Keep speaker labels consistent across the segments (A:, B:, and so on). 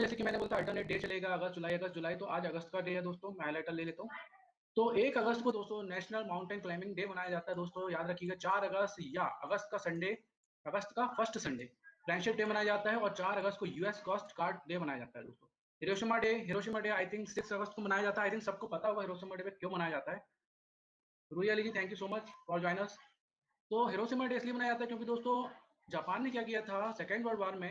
A: में जैसे कि मैंने बोला अल्टरनेट डे चलेगा अगस्त जुलाई, तो आज अगस्त का डे है दोस्तों, मैं हाइलाइटर ले लेता हूँ। तो 1 अगस्त को दोस्तों नेशनल माउंटेन क्लाइंबिंग डे मनाया जाता है दोस्तों, याद रखिएगा। 4 अगस्त या अगस्त का फर्स्ट संडे फ्रेंडशिप डे मनाया जाता है, और 4 अगस्त को यूएस कोस्ट गार्ड डे मनाया जाता है दोस्तों। हिरोशिमा डे आई थिंक 6 अगस्त को मनाया जाता है। आई थिंक सबको पता होगा हिरोशिमा डे पे क्यों मनाया जाता है। Roohi Ali ji, thank you so much for join us. तो हिरोशिमा डे इसलिए मनाया जाता है क्योंकि दोस्तों जापान ने क्या किया था, सेकेंड वर्ल्ड वॉर में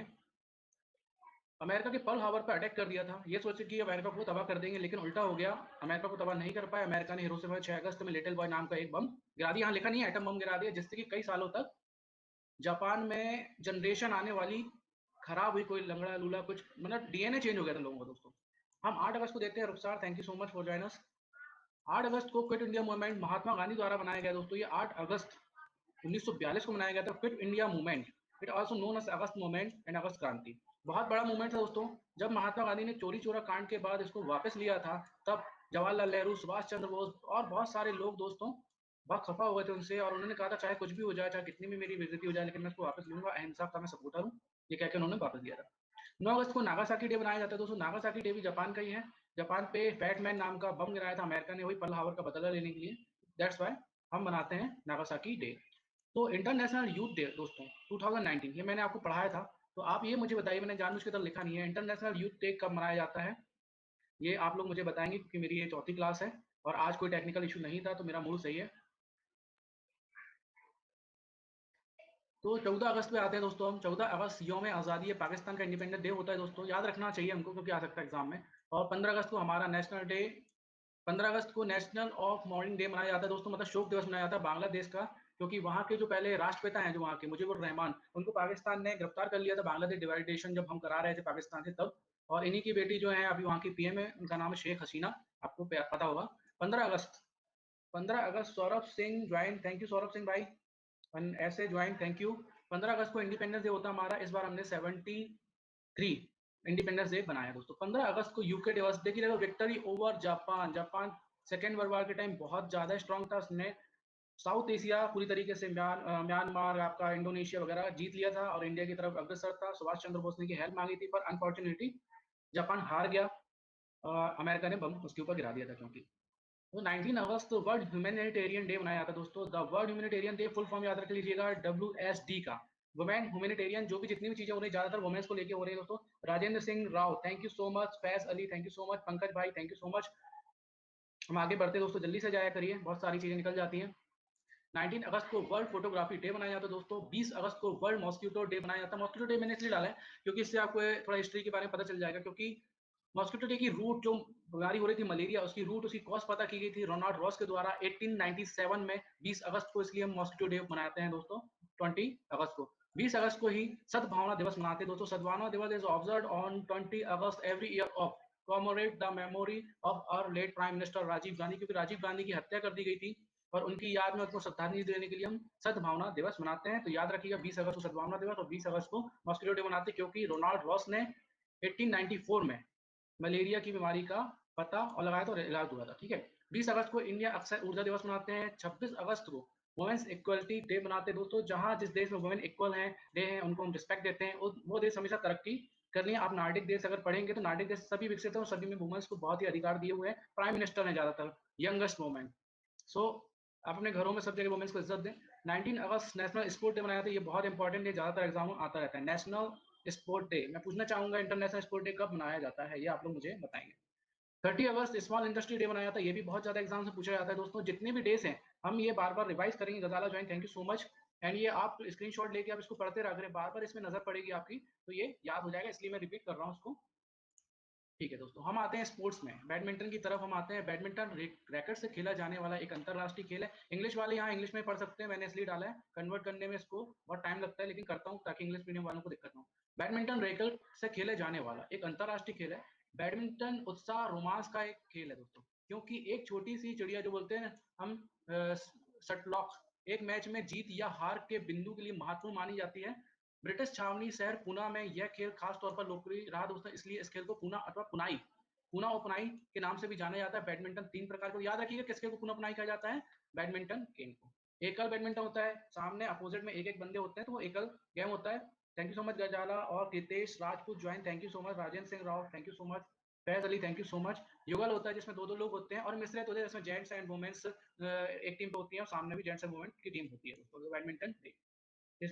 A: अमेरिका के पर्ल हार्बर पर अटैक कर दिया था। ये सोचे कि अमेरिका को तबाह कर देंगे, लेकिन उल्टा हो गया। अमेरिका को तबाह नहीं कर पाया। अमेरिका ने हिरोशिमा में 6 अगस्त में लिटिल बॉय नाम का एक बम गिरा दिया। यहाँ लिखा नहीं है, एटम बम गिरा दिया, जिससे कि कई सालों तक जापान में जनरेशन आने वाली खराब हुई, कोई लंगड़ा लूला कुछ, मतलब डीएनए चेंज हो गया था लोगों का दोस्तों। हम 8 अगस्त को देखते हैं। Rukhsar, thank you so much for join us. 8 अगस्त को quit India movement Mahatma Gandhi द्वारा बनाया गया दोस्तों। ये 8 अगस्त 1942 को मनाया गया था, quit India movement. It also known as August movement and August Kranti. बहुत बड़ा मूवमेंट था दोस्तों। जब महात्मा गांधी ने चोरी चोरा कांड के बाद इसको वापस लिया था, तब जवाहरलाल नेहरू, सुभाष चंद्र बोस और बहुत सारे लोग दोस्तों बहुत खफा हुए थे उनसे, और उन्होंने कहा था चाहे कुछ भी हो जाए, चाहे कितनी भी मेरी बेइज्जती हो जाए, लेकिन मैं इसको वापस लूंगा, अहिंसा का मैं सपोर्टर हूँ, ये कहकर उन्होंने वापस लिया था। 9 अगस्त को नागासाकी डे मनाया जाता है दोस्तों। नागासाकी डे भी जापान का ही है। जापान पे फैटमैन नाम का बम गिराया था अमेरिका ने, वही पर्ल हार्बर का बदला लेने के लिए। दैट्स वाई हम मनाते हैं नागासाकी डे। तो इंटरनेशनल यूथ डे दोस्तों 2019, ये मैंने आपको पढ़ाया था। तो आप ये मुझे बताइए, मैंने जानबूझ के तरह लिखा नहीं है, इंटरनेशनल यूथ डे कब मनाया जाता है, ये आप लोग मुझे बताएंगे, क्योंकि मेरी ये चौथी क्लास है और आज कोई टेक्निकल इशू नहीं था, तो मेरा मूड सही है। तो 14 अगस्त पे आते हैं दोस्तों हम। 14 अगस्त यौम आज़ादी है, पाकिस्तान का इंडिपेंडेंट डे होता है दोस्तों, याद रखना चाहिए हमको, क्योंकि आ सकता है एग्जाम में। और 15 अगस्त को हमारा नेशनल डे, 15 अगस्त को नेशनल ऑफ मॉर्निंग डे मनाया जाता है दोस्तों, मतलब शोक दिवस मनाया जाता है बांग्लादेश का, क्योंकि वहाँ के जो पहले राष्ट्रपिता हैं, जो वहाँ के मुजीबुर रहमान, उनको पाकिस्तान ने गिरफ्तार कर लिया था बांग्लादेश डिवाइडेशन जब हम करा रहे थे पाकिस्तान से तब। और इन्हीं की बेटी जो है अभी वहाँ की पीएम है, उनका नाम है शेख हसीना, आपको पता होगा। 15 अगस्त 15 अगस्त Saurabh Singh join, thank you Saurabh Singh भाई, ऐसे ज्वाइन, थैंक यू। 15 अगस्त को इंडिपेंडेंस डे होता है हमारा, इस बार हमने 73 इंडिपेंडेंस डे बनाया दोस्तों। 15 अगस्त को यूके दिवस, देखिए victory over Japan. Japan second world war के टाइम बहुत ज्यादा स्ट्रांग था, उसने साउथ एशिया पूरी तरीके से म्यांमार, आपका इंडोनेशिया वगैरह जीत लिया था और इंडिया की तरफ अग्रसर था। सुभाष चंद्र बोस ने की हेल्प मांगी थी, पर अनफॉर्चुनेटली जापान हार गया। अमेरिका ने बम उसके ऊपर गिरा दिया था क्योंकि। तो 19 अगस्त वर्ल्ड ह्यूमैनिटेरियन डे मनाया जाता है दोस्तों। The world humanitarian day full form याद रख लीजिएगा, WSD का, वुमेन ह्यूमैनिटेरियन। जो भी जितनी भी चीजें हो रही ज्यादातर वुमेन्स को लेके हो रही है दोस्तों। Rajendra Singh Rao, thank you so much. Faiz Ali, thank you so much. Pankaj भाई, थैंक यू सो मच। हम आगे बढ़ते हैं दोस्तों, जल्दी से जाया करिए, बहुत सारी चीजें निकल जाती हैं। 19 अगस्त को वर्ल्ड फोटोग्राफी डे मनाया जाता है दोस्तों। 20 अगस्त को वर्ल्ड मॉस्किटो डे मनाया जाता है। मॉस्किटो डे मैंने इसलिए डाला है क्योंकि इससे आपको थोड़ा हिस्ट्री के बारे में पता चल जाएगा, क्योंकि मॉस्किटो डे की रूट, जो बीमारी हो रही थी मलेरिया, उसकी रूट, उसकी कॉज पता की गई थी रोनाल्ड रॉस के द्वारा 1897 में 20 अगस्त को। इसलिए हम मॉस्किटो डे मनाते हैं दोस्तों 20 अगस्त को। 20 अगस्त को ही सद्भावना दिवस मनाते हैं दोस्तों। Sadbhavna Diwas is observed on 20 August every year of commemorate the memory of our late prime minister Rajiv Gandhi, क्योंकि राजीव गांधी की हत्या कर दी गई थी और उनकी याद में उनको श्रद्धांजलि देने के लिए हम सद्भावना दिवस मनाते हैं। तो याद रखिएगा 20 अगस्त को सद्भावना दिवस और 20 अगस्त को मॉस्किटो डे मनाते हैं, क्योंकि रोनाल्ड रॉस ने 1894 में मलेरिया की बीमारी का पता और लगाया तो इलाज हुआ था, ठीक है। 20 अगस्त को इंडिया अक्सर ऊर्जा दिवस मनाते हैं। 26 अगस्त को वुमेन्स इक्वलिटी डे मनाते हैं दोस्तों। जहां जिस देश में वुमेन इक्वल हैं, डे हैं, उनको हम रिस्पेक्ट देते हैं, वो देश हमेशा तरक्की कर लिए। आप नार्डिक देश अगर पढ़ेंगे तो नार्डिक देश सभी विकसित है और सभी में वुमेन्स को बहुत ही अधिकार दिए हुए हैं। प्राइम मिनिस्टर है ज्यादातर यंगेस्ट वुमेन। सो आप अपने घरों में सब जगह वुमेन्स को इज्जत दें। 19 अगस्त नेशनल स्पोर्ट डे मनाया था। ये बहुत इंपॉर्टेंट है, ज्यादातर एग्जाम में आता रहता है। नेशनल स्पोर्ट डे, मैं पूछना चाहूंगा इंटरनेशनल स्पोर्ट डे कब मनाया जाता है, ये आप लोग मुझे बताएंगे। 30 अगस्त स्मॉल इंडस्ट्री डे मनाया था। ये भी बहुत ज्यादा एग्जाम से पूछा जाता है दोस्तों। जितने भी डेज हैं हम ये बार बार रिवाइज करेंगे। Ghazala join, thank you so much. And ये आप स्क्रीनशॉट लेके आप इसको पढ़ते रह करें, बार बार इसमें नजर पड़ेगी आपकी, तो ये याद हो जाएगा, इसलिए मैं रिपीट कर रहा हूँ उसको। ठीक है दोस्तों, हम आते हैं स्पोर्ट्स में, बैडमिंटन की तरफ हम आते हैं। बैडमिंटन रैकेट से खेला जाने वाला एक अंतरराष्ट्रीय खेल है। इंग्लिश वाले यहाँ इंग्लिश में पढ़ सकते हैं, मैंने इसलिए डाला है, कन्वर्ट करने में इसको बहुत टाइम लगता है, लेकिन करता हूँ ताकि इंग्लिश मीडियम वालों को दिक्कत ना हो। बैडमिंटन रैकेट से खेले जाने वाला एक अंतरराष्ट्रीय खेल है। बैडमिंटन उत्साह रोमांस का एक खेल है दोस्तों, क्योंकि एक छोटी सी चिड़िया जो बोलते हैं हम शटलॉक, एक मैच में जीत या हार के बिंदु के लिए महत्वपूर्ण मानी जाती है। ब्रिटिश छावनी शहर पुना में यह खेल खास तौर पर लोकप्रिय रहा दोस्तों, इसलिए इस खेल को पुना अथवा पुनाई, पुना और पुनाई के नाम से भी जाना जाता है। बैडमिंटन 3 प्रकार को याद रखिएगा, किस खेल को पुना पुनाई कहा जाता है, बैडमिंटन गेम को। एकल बैडमिंटन होता है, सामने अपोजिट में एक एक बंदे होते हैं, तो वो एकल गेम होता है। Thank you so much Gazala और Ritesh Rajput join, thank you so much. Rajendra Singh Rao thank you so much. Faiz Ali thank you so much. युगल होता है जिसमें दो लोग होते हैं, और मिश्रित होते हैं जिसमें जेंट्स एंड वुमेन्स एक टीम पे होती है और सामने भी जेंट्स एंड वुमेन की टीम होती है बैडमिंटन।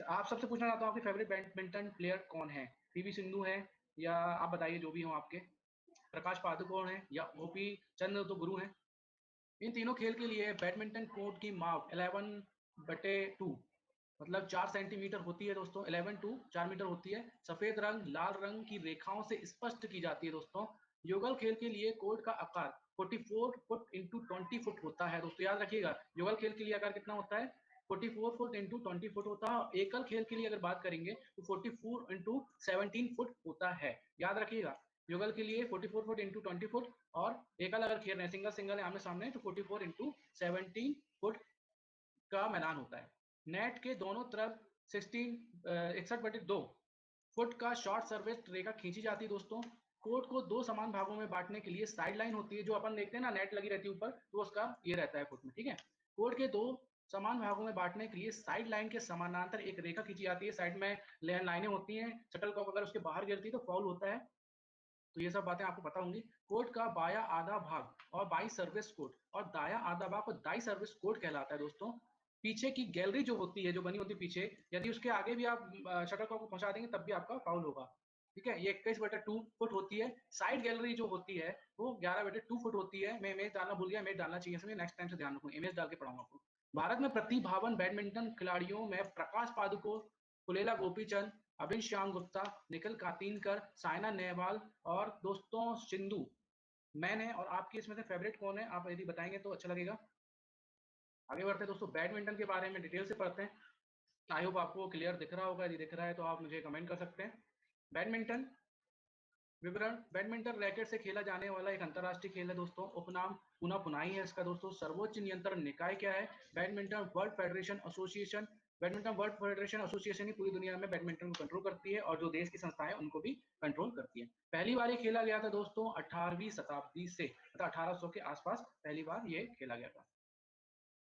A: आप सबसे पूछना चाहता हूँ आपकी फेवरेट बैडमिंटन प्लेयर कौन है? पीवी सिंधु है, या आप बताइए जो भी हो आपके, प्रकाश पादुकोण है, या गोपी चंद्र तो गुरु हैं। इन तीनों खेल के लिए बैडमिंटन कोर्ट की माप 11/2 मतलब 4 सेंटीमीटर होती है दोस्तों। 11 टू 4 मीटर होती है। सफेद रंग लाल रंग की रेखाओं से स्पष्ट की जाती है दोस्तों। युगल खेल के लिए कोर्ट का आकार 44 फुट इंटू 20 फुट होता है दोस्तों, याद रखिएगा। युगल खेल के लिए आकार कितना होता है? 44 फुट इंटू 20 फुट होता है। एकल खेल के लिए अगर बात करेंगे तो 44 इंटू 17 फुट होता है, याद रखिएगा। युगल के लिए 44 फुट इंटू 20 फुट, और एकल अगर खेल रहे हैं सिंगल सिंगल आमने सामने तो 44 इंटू 17 फुट का मैदान होता है। नेट के दोनों तरफ 61/2 फुट का शॉर्ट सर्विस रेखा खींची जाती है दोस्तों। कोर्ट को दो समान भागों में बांटने के लिए साइड लाइन होती है, जो अपन देखते हैं ना नेट लगी रहती है ऊपर, तो उसका ये रहता है फुट में, ठीक है। कोर्ट के दो समान भागों में बांटने के लिए साइड लाइन के समानांतर एक रेखा खींची जाती है। साइड में लाइनें होती हैं। शटल कॉक अगर उसके बाहर गिरती है तो फाउल होता है। तो ये सब बातें आपको पता होंगी। कोर्ट का बाया आधा भाग और बाई सर्विस कोर्ट और दाया आधा भाग और दाई सर्विस कोर्ट कहलाता है दोस्तों। पीछे की गैलरी जो होती है, जो बनी होती है पीछे, यदि उसके आगे भी आप शटल कॉक को पहुंचा देंगे तब भी आपका फाउल होगा, ठीक है। ये 21/2 फुट होती है। साइड गैलरी जो होती है वो 11/2 फुट होती है। मैं इमेज डालना भूल गया, इमेज डालना चाहिए इसमें, नेक्स्ट टाइम से ध्यान रखूंगा, इमेज डाल के पढ़ाऊंगा आपको। भारत में प्रतिभावन बैडमिंटन खिलाड़ियों में प्रकाश पादुकोण, पुलेला गोपीचंद, अभिन श्याम गुप्ता, निखिल कातीनकर, साइना नेहवाल और दोस्तों सिंधु मैंने। और आपकी इसमें से फेवरेट कौन है, आप यदि बताएंगे तो अच्छा लगेगा। आगे बढ़ते हैं दोस्तों, बैडमिंटन के बारे में डिटेल से पढ़ते हैं। आई होप आपको क्लियर दिख रहा होगा, यदि दिख रहा है तो आप मुझे कमेंट कर सकते हैं। बैडमिंटन विवरण। बैडमिंटन रैकेट से खेला जाने वाला एक अंतर्राष्ट्रीय खेल है दोस्तों। उपनाम पुनः पुनाई है इसका दोस्तों। सर्वोच्च नियंत्रण निकाय क्या है? Badminton world federation association. Badminton world federation association ही पूरी दुनिया में बैडमिंटन को कंट्रोल करती है, और जो देश की संस्थाएं उनको भी कंट्रोल करती है। पहली बार ये खेला गया था दोस्तों 18वीं शताब्दी से, मतलब 1800 के आसपास पहली बार ये खेला गया था।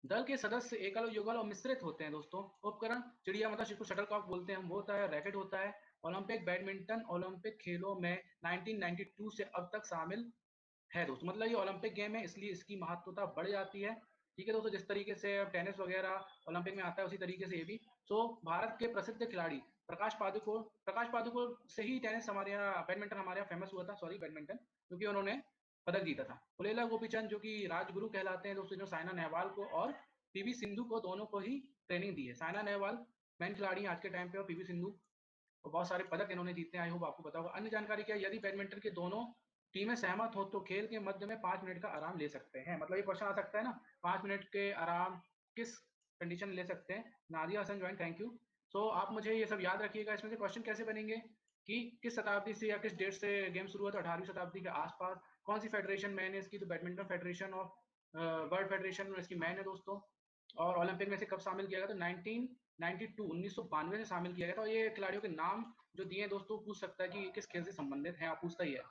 A: दल के सदस्य एकल और युगल और मिश्रित होते हैं दोस्तों। उपकरण चिड़िया मतलब जिसको शटलकॉक बोलते हैं हम, वो होता है। रैकेट होता है। ओलंपिक बैडमिंटन ओलंपिक खेलों में 1992 से अब तक शामिल है दोस्तों, मतलब ये ओलंपिक गेम है इसलिए इसकी महत्वता बढ़ जाती है, ठीक है दोस्तों। जिस तरीके से टेनिस वगैरह ओलंपिक में आता है उसी तरीके से ये भी। सो भारत के प्रसिद्ध खिलाड़ी प्रकाश पादुकोण से ही टेनिस हमारे यहाँ, बैडमिंटन हमारे यहाँ फेमस हुआ था, सॉरी बैडमिंटन, क्योंकि उन्होंने पदक जीता था। पुलेला गोपीचंद जो कि राजगुरु कहलाते हैं दोस्तों, जो साइना नेहवाल को और पीवी सिंधु को दोनों को ही ट्रेनिंग दी है। साइना नेहवाल मैन खिलाड़ी आज के टाइम पे, और पीवी सिंधु, और बहुत सारे पदक इन्होंने जीते हैं। आई होप आपको पता होगा। अन्य जानकारी क्या है? यदि बैडमिंटन के दोनों टीमें सहमत हो तो खेल के मध्य में 5 मिनट का आराम ले सकते हैं। मतलब ये क्वेश्चन आ सकता है ना, 5 मिनट के आराम किस कंडीशन ले सकते हैं? Nadia Hasan join, thank you. So आप मुझे ये सब याद रखिएगा। इसमें से क्वेश्चन कैसे बनेंगे कि किस शताब्दी से या किस डेट से गेम शुरू हुआ था? 18वीं शताब्दी के आसपास। कौन सी फेडरेशन मैन है इसकी? तो badminton federation of world federation इसकी मैन है दोस्तों। और ओलंपिक में से कब शामिल किया गया? तो 1992 से शामिल किया गया था। और ये खिलाड़ियों के नाम जो दिए हैं दोस्तों, पूछ सकता है कि किस खेल से संबंधित है, आप पूछता ही है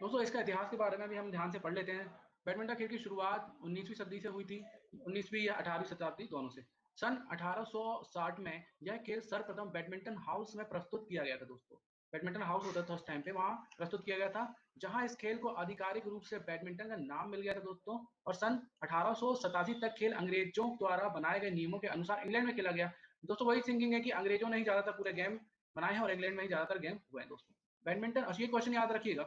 A: दोस्तों। इसका इतिहास के बारे में भी हम ध्यान से पढ़ लेते हैं। बैडमिंटन खेल की शुरुआत 19वीं सदी से हुई थी, 19वीं या 18वीं शताब्दी दोनों से। सन 1860 में यह खेल सर्वप्रथम बैडमिंटन हाउस में प्रस्तुत किया गया था दोस्तों। बैडमिंटन हाउस होता था उस टाइम पे, वहां प्रस्तुत किया गया था, जहां इस खेल को आधिकारिक रूप से बैडमिंटन का नाम मिल गया था दोस्तों। और सन 1887 तक खेल अंग्रेजों द्वारा बनाए गए नियमों के अनुसार इंग्लैंड में खेला गया दोस्तों। वही थिंकिंग है कि अंग्रेजों ने ही ज्यादातर पूरे गेम बनाए हैं और इंग्लैंड में ही ज्यादातर गेम हुए हैं दोस्तों। बैडमिंटन, ये क्वेश्चन याद रखिएगा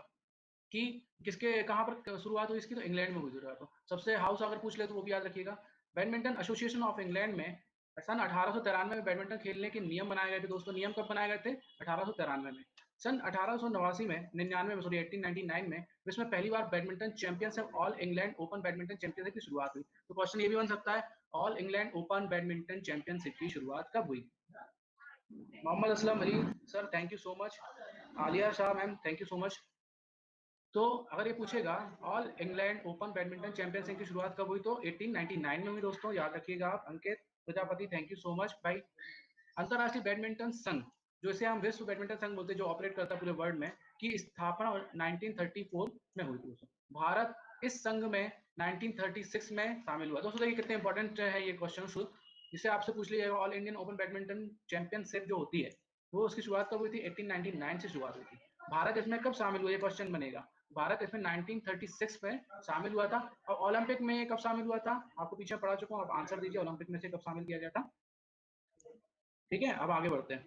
A: कि किसके कहाँ पर शुरुआत हुई इसकी? तो इंग्लैंड में हुई शुरुआत। तो सबसे हाउस अगर पूछ ले तो वो भी याद रखिएगा। बैडमिंटन एसोसिएशन ऑफ इंग्लैंड में सन 1893 में बैडमिंटन खेलने के नियम बनाए गए थे दोस्तों। नियम कब बनाए गए थे? 1893 में। सन 1889 में 99 में सॉरी 1899 में विश्व में पहली बार badminton championship all England open badminton championship की शुरुआत हुई। तो क्वेश्चन ये भी बन सकता है, all England open badminton championship की शुरुआत कब हुई? Mohammad Aslam Ali sir thank you so much. Aliya Shah ma'am thank you so much. तो अगर ये पूछेगा all England open badminton championship की शुरुआत कब हुई, तो 1899 में हुई दोस्तों, याद रखिएगा आप। Ankit Prajapati thank you so much भाई। अंतरराष्ट्रीय बैडमिंटन संघ, जो इसे हम विश्व बैडमिंटन संघ बोलते हैं, जो ऑपरेट करता है पूरे वर्ल्ड में, की स्थापना 1934 में हुई थी दोस्तों। भारत इस संघ में 1936 में शामिल हुआ दोस्तों। देखिए कितने इंपॉर्टेंट है ये क्वेश्चन। जिससे आपसे पूछ लिया all Indian open badminton championship जो होती है वो उसकी शुरुआत कब हुई थी? 1899 से शुरुआत हुई थी। भारत इसमें कब शामिल हुआ? ये क्वेश्चन बनेगा। भारत इसमें 1936 में शामिल हुआ था। और ओलंपिक में कब शामिल हुआ था? आपको पीछे पढ़ा चुका हूँ, आप आंसर दीजिए ओलंपिक में से कब शामिल किया गया था। ठीक है, अब आगे बढ़ते हैं,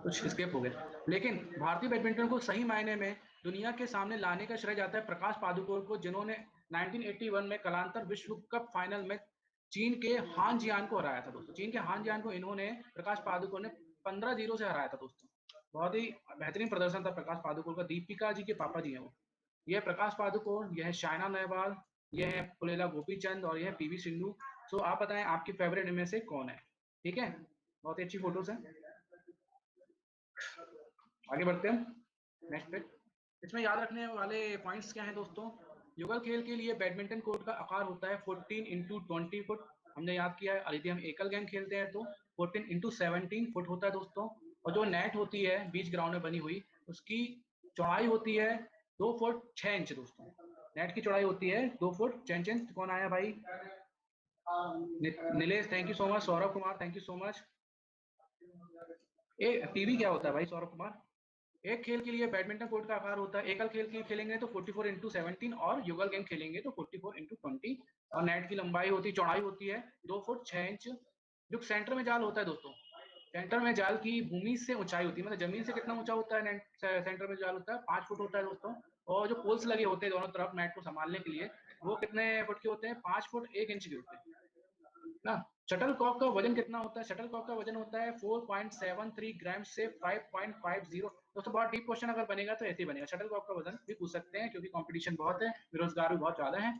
A: कुछ स्केप हो गए। लेकिन भारतीय बैडमिंटन को सही मायने में दुनिया के सामने लाने का श्रेय जाता है प्रकाश पादुकोण को, जिन्होंने 1981 में कलांतर विश्व कप फाइनल में चीन के हान जियान को हराया था दोस्तों। चीन के हान जियान को इन्होंने, प्रकाश पादुकोण ने 15-0 से हराया था दोस्तों। बहुत ही बेहतरीन प्रदर्शन था प्रकाश पादुकोण का। दीपिका जी के पापा जी हैं वो। ये प्रकाश पादुकोण, यह है साइना नेहवाल, यह है पुलेला गोपीचंद और यह है पीवी सिंधु। तो आप बताएं आपकी फेवरेट इनमें से कौन है? ठीक है, बहुत ही अच्छी फोटोज है। आगे बढ़ते हैं नेक्स्ट पे। इसमें याद रखने वाले पॉइंट्स क्या हैं दोस्तों? युगल खेल के लिए बैडमिंटन कोर्ट का आकार होता है 14x20 फुट। हमने याद किया है, यदि हम एकल गेम खेलते हैं तो 14x17 फुट होता है दोस्तों। और जो नेट होती है बीच ग्राउंड में बनी हुई, उसकी चौड़ाई होती है 2 फुट 6 इंच दोस्तों। नेट की चौड़ाई होती है 2 फुट 6 इंच। कौन आया भाई? Nilesh, thank you so much. Saurabh Kumar, thank you so much. A TV क्या होता है भाई सौरभ कुमार? एक खेल के लिए बैडमिंटन कोर्ट का आकार होता है, एकल खेल की खेलेंगे तो 44x17 और युगल गेम खेलेंगे तो 44x20। और नेट की लंबाई होती, चौड़ाई होती है 2 फुट 6 इंच। जो सेंटर में जाल होता है दोस्तों, सेंटर में जाल की भूमि से ऊंचाई होती है, मतलब जमीन से कितना ऊंचा होता है सेंटर में जाल होता है 5 फुट होता है दोस्तों। और जो पोल्स लगे होते हैं दोनों तरफ मैट को संभालने के लिए, वो कितने फुट के होते हैं? 5 फुट 1 इंच के होते हैं ना। शटल कॉक का वजन कितना होता है? शटल कॉक का वजन होता है 4.73 ग्राम से 5.50। दोस्तों बहुत डीप क्वेश्चन अगर बनेगा तो ऐसे ही बनेगा। शटल कॉक का वजन भी पूछ सकते हैं क्योंकि कंपटीशन बहुत है, बेरोजगार भी बहुत ज्यादा है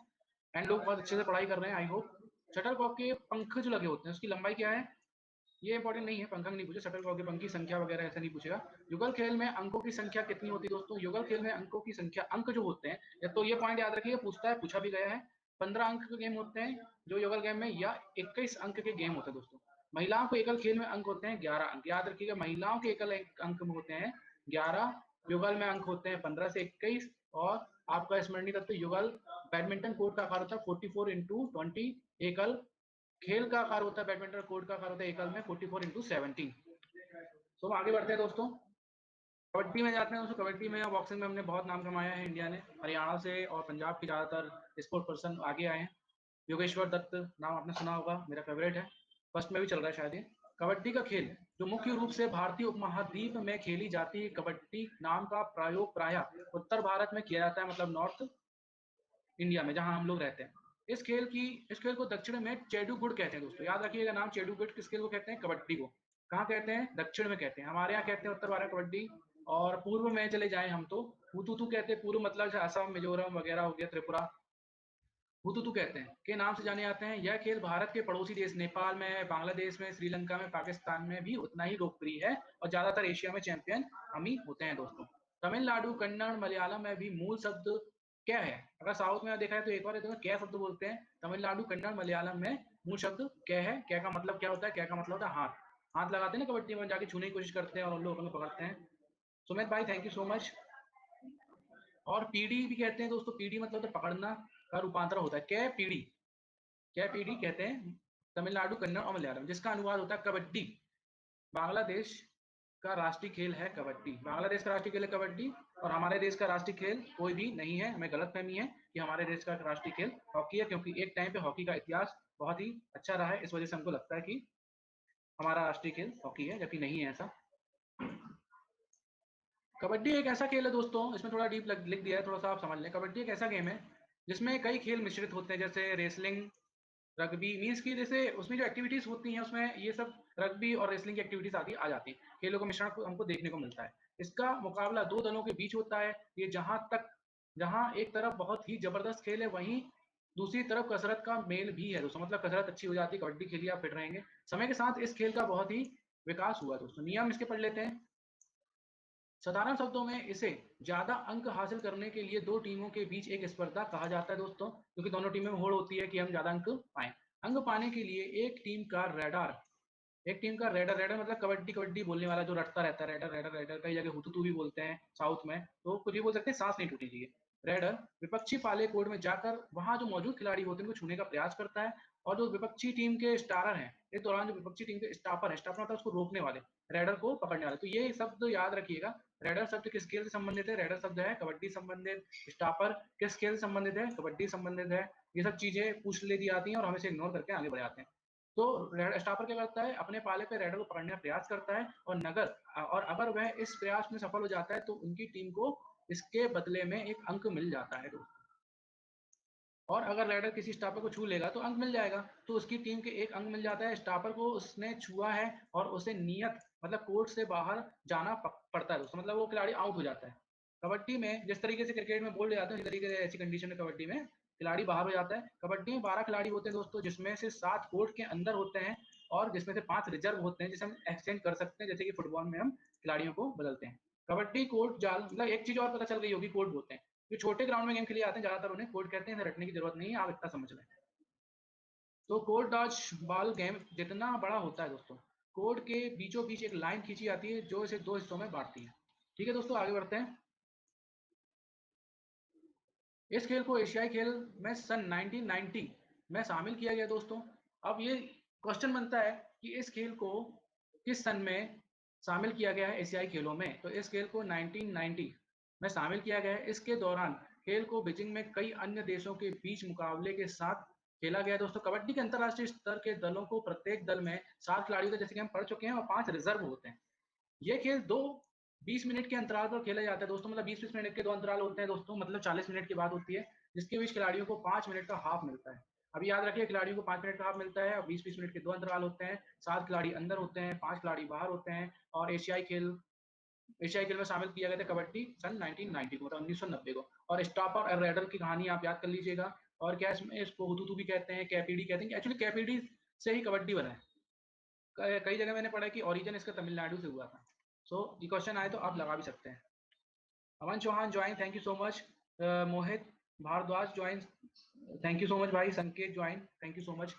A: एंड लोग बहुत अच्छे से पढ़ाई कर रहे हैं आई होप। शटल कॉक के पंख जो लगे होते हैं उसकी लंबाई क्या है? ये इंपॉर्टेंट नहीं है, पंखा नहीं पूछे, शटल कॉक के पंख की संख्या वगैरह ऐसा नहीं पूछेगा। युगल खेल में अंकों की संख्या कितनी होती है दोस्तों? युगल खेल में अंकों की संख्या, अंक जो होते हैं, तो ये पॉइंट याद रखिए, पूछता है, पूछा भी गया है। 15 अंक के गेम होते हैं जो युगल गेम में, या 21 अंक के गेम होते हैं दोस्तों। महिलाओं को एकल खेल में अंक होते हैं 11 अंक, याद रखिएगा, महिलाओं के एकल अंक में होते हैं 11। युगल में अंक होते हैं 15 से 21। और आपका स्मरणीय तत्व, युगल बैडमिंटन कोर्ट का आकार होता है 44x20। एकल खेल का आकार होता है, बैडमिंटन कोर्ट का आकार होता है एकल में 44x17। तो आगे बढ़ते हैं दोस्तों, कबड्डी में जाते हैं दोस्तों। कबड्डी में या बॉक्सिंग में हमने बहुत नाम कमाया है इंडिया ने। हरियाणा से और पंजाब के ज्यादातर स्पोर्ट पर्सन आगे आए हैं। योगेश्वर दत्त नाम आपने सुना होगा, मेरा फेवरेट है, फर्स्ट में भी चल रहा है शायद ये। कबड्डी का खेल जो मुख्य रूप से भारतीय उपमहाद्वीप में खेली जाती है, कबड्डी नाम का प्रयोग प्रायः उत्तर भारत में किया जाता है, मतलब नॉर्थ इंडिया में जहां हम लोग रहते हैं। इस खेल को दक्षिण में चेडू-गुड़ कहते हैं दोस्तों। याद रखिएगा नाम, चेडू-गुड़ किस खेल को कहते हैं? कबड्डी को। कहाँ कहते हैं? दक्षिण में कहते हैं। हमारे यहाँ कहते हैं उत्तर भारत कबड्डी। और पूर्व में चले जाएं हम तो हुतुतु कहते हैं। पूर्व मतलब असम, मिजोरम वगैरह हो गया, त्रिपुरा, हुतुतु कहते हैं के नाम से जाने जाते हैं। यह खेल भारत के पड़ोसी देश नेपाल में, बांग्लादेश में, श्रीलंका में, पाकिस्तान में भी उतना ही लोकप्रिय है। और ज्यादातर एशिया में चैंपियन हम ही होते हैं दोस्तों। तमिलनाडु, कन्नड़, मलयालम में भी मूल शब्द क्या है? अगर साउथ में देखा है तो एक बार देखो क्या शब्द बोलते हैं। तमिलनाडु, कन्नड़, मलयालम में मूल शब्द क्या है? क्या का मतलब क्या होता है? क्या का मतलब होता है हाथ। हाथ लगाते हैं ना कबड्डी में, जाके छूने की कोशिश करते हैं और उन लोग अपने पकड़ते हैं। सुमित भाई थैंक यू सो मच। और पीढ़ी भी कहते हैं दोस्तों। पीढ़ी मतलब तो पकड़ना का रूपांतर होता है। क्या पीढ़ी, क्या पीढ़ी कहते हैं तमिलनाडु, कन्नड़ और मलयालम, जिसका अनुवाद होता है कबड्डी। बांग्लादेश का राष्ट्रीय खेल है कबड्डी। बांग्लादेश का राष्ट्रीय खेल है कबड्डी। और हमारे देश का राष्ट्रीय खेल कोई भी नहीं है। हमें गलतफहमी है कि हमारे देश का राष्ट्रीय खेल हॉकी है, क्योंकि एक टाइम पे हॉकी का इतिहास बहुत ही अच्छा रहा है, इस वजह से हमको लगता है कि हमारा राष्ट्रीय खेल हॉकी है, जबकि नहीं है ऐसा। कबड्डी एक ऐसा खेल है दोस्तों, इसमें थोड़ा डीप लिख दिया है, थोड़ा सा आप समझ लें। कबड्डी एक ऐसा गेम है जिसमें कई खेल मिश्रित होते हैं, जैसे रेसलिंग, रग्बी, मीन्स की जैसे उसमें जो एक्टिविटीज होती हैं उसमें ये सब रग्बी और रेसलिंग की एक्टिविटीज आदि आ जाती हैं। खेलों का मिश्रण हमको देखने को मिलता है। इसका मुकाबला दो दलों के बीच होता है। ये जहां एक तरफ बहुत ही जबरदस्त खेल है, वहीं दूसरी तरफ कसरत का मेल भी है दोस्तों। मतलब कसरत अच्छी हो जाती है, कबड्डी खेलिए आप फिट रहेंगे। समय के साथ इस खेल का बहुत ही विकास हुआ दोस्तों। नियम इसके पढ़ लेते हैं। साधारण शब्दों में इसे ज्यादा अंक हासिल करने के लिए दो टीमों के बीच एक स्पर्धा कहा जाता है दोस्तों, क्योंकि दोनों टीमों में होड़ होती है कि हम ज्यादा अंक पाएं। अंक पाने के लिए एक टीम का रेडर मतलब कबड्डी कबड्डी बोलने वाला जो रटता रहता है, रेडर रेडर रेडर, कई जगह हुतुतु भी बोलते हैं साउथ में, तो कुछ भी बोल सकते हैं, सांस नहीं टूटी चाहिए। रेडर विपक्षी पाले कोड में जाकर वहां जो मौजूद खिलाड़ी होते हैं उनको छूने का प्रयास करता है और जो विपक्षी टीम के स्टारर हैं, इस दौरान जो विपक्षी टीम के स्टापर है, स्टापर मतलब उसको रोकने वाले, रेडर को पकड़ने वाले। तो ये शब्द याद रखिएगा। रेडर शब्द किस खेल से संबंधित है? रेडर शब्द है कबड्डी संबंधित। स्टापर किस खेल से संबंधित है? कबड्डी संबंधित है। ये सब चीजें पूछ ले दी जाती हैं और हम इसे इग्नोर करके आगे बढ़ जाते हैं। तो स्टापर क्या करता है? अपने पाले पे रेडर को पकड़ने का प्रयास करता है और अगर वह इस प्रयास में सफल हो जाता है तो उनकी टीम को इसके बदले में एक अंक मिल जाता है। और अगर रेडर किसी स्टापर को छू लेगा तो अंक मिल जाएगा, तो उसकी टीम के एक अंक मिल जाता है। स्टापर को उसने छुआ है और उसे नियत मतलब कोर्ट से बाहर जाना पड़ता है दोस्तों, मतलब वो खिलाड़ी आउट हो जाता है। कबड्डी में जिस तरीके से क्रिकेट में बोल जाते हैं, इसी तरीके से ऐसी कंडीशन में कबड्डी में खिलाड़ी बाहर हो जाता है। कबड्डी में 12 खिलाड़ी होते हैं दोस्तों, जिसमें से 7 कोर्ट के अंदर होते हैं और जिसमें से 5 रिजर्व होते हैं, जिसे हम एक्सचेंज कर सकते हैं, जैसे कि फुटबॉल में हम खिलाड़ियों को बदलते हैं। कबड्डी कोर्ट जाल, मतलब एक चीज और पता चल गई होगी, कोर्ट बोलते हैं। जो छोटे ग्राउंड में गेम खेले जाते हैं ज्यादातर उन्हें कोर्ट कहते हैं, रटने की जरूरत नहीं है, आप इतना समझ लें। तो कोर्ट डॉज बॉल गेम जितना बड़ा होता है दोस्तों, कोर्ट के बीचों बीच एक लाइन खींची जाती है जो इसे 2 हिस्सों में बांटती है। ठीक है दोस्तों, आगे बढ़ते हैं। इस खेल को एशियाई खेल में सन 1990 में शामिल किया गया दोस्तों। अब ये क्वेश्चन बनता है कि इस खेल को किस सन में शामिल किया गया है एशियाई खेलों में? तो इस खेल को 1990 में शामिल किया गया है। इसके दौरान खेल को बीजिंग में कई अन्य देशों के बीच मुकाबले के साथ खेला गया दोस्तों। कबड्डी के अंतर्राष्ट्रीय स्तर के दलों को प्रत्येक दल में 7 खिलाड़ियों का, जैसे कि हम पढ़ चुके हैं, और 5 रिजर्व होते हैं। ये खेल 20 मिनट के अंतराल पर खेला जाता है दोस्तों, मतलब 20-20 मिनट के 2 अंतराल होते हैं दोस्तों, मतलब 40 मिनट की बात होती है, जिसके बीच खिलाड़ियों को 5 मिनट का हाफ मिलता है। अभी याद रखिए, खिलाड़ियों को 5 मिनट का हाफ मिलता है और 20-20 मिनट के 2 अंतराल होते हैं। 7 खिलाड़ी अंदर होते हैं, 5 खिलाड़ी बाहर होते हैं। और एशियाई खेल में शामिल किया गया था कबड्डी सन 1990 को, मतलब 1990 को। और स्टॉपर और रेडर की कहानी आप याद कर लीजिएगा। और क्या इसमें इसको हुतुतु भी कहते हैं, कैपीडी कहते हैं। एक्चुअली कैपीडी से ही कबड्डी बना है। कई जगह मैंने पढ़ा है कि ओरिजिन इसका तमिलनाडु से हुआ था। सो ये क्वेश्चन आए तो आप लगा भी सकते हैं। Aman Chauhan join, thank you so much. Mohit Bhardwaj join, thank you so much भाई। Sanket join, thank you so much.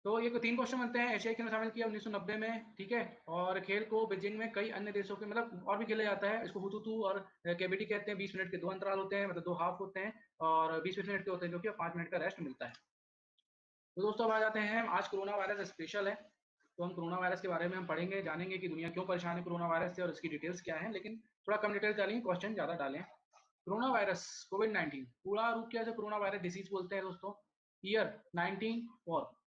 A: तो ये 3 क्वेश्चन बनते हैं। एशियाई खेल में शामिल किया 1990 में, ठीक है। और खेल को बीजिंग में कई अन्य देशों के, मतलब और भी खेला जाता है। इसको हुतुतु और केबीडी कहते हैं। 20 मिनट के 2 अंतराल होते हैं, मतलब 2 हाफ होते हैं, और 20-20 मिनट के होते हैं, जो कि 5 मिनट का रेस्ट मिलता है। तो दोस्तों अब आ जाते हैं, आज कोरोना वायरस स्पेशल है, तो हम कोरोना वायरस के बारे में हम पढ़ेंगे, जानेंगे कि दुनिया क्यों परेशान है कोरोना वायरस से और इसकी डिटेल्स क्या है। लेकिन थोड़ा कम डिटेल्स डालेंगे, क्वेश्चन ज़्यादा डालें। कोरोना वायरस कोविड-19 पूरा रूप क्या है? कोरोना वायरस डिसीज बोलते हैं दोस्तों। ईयर 19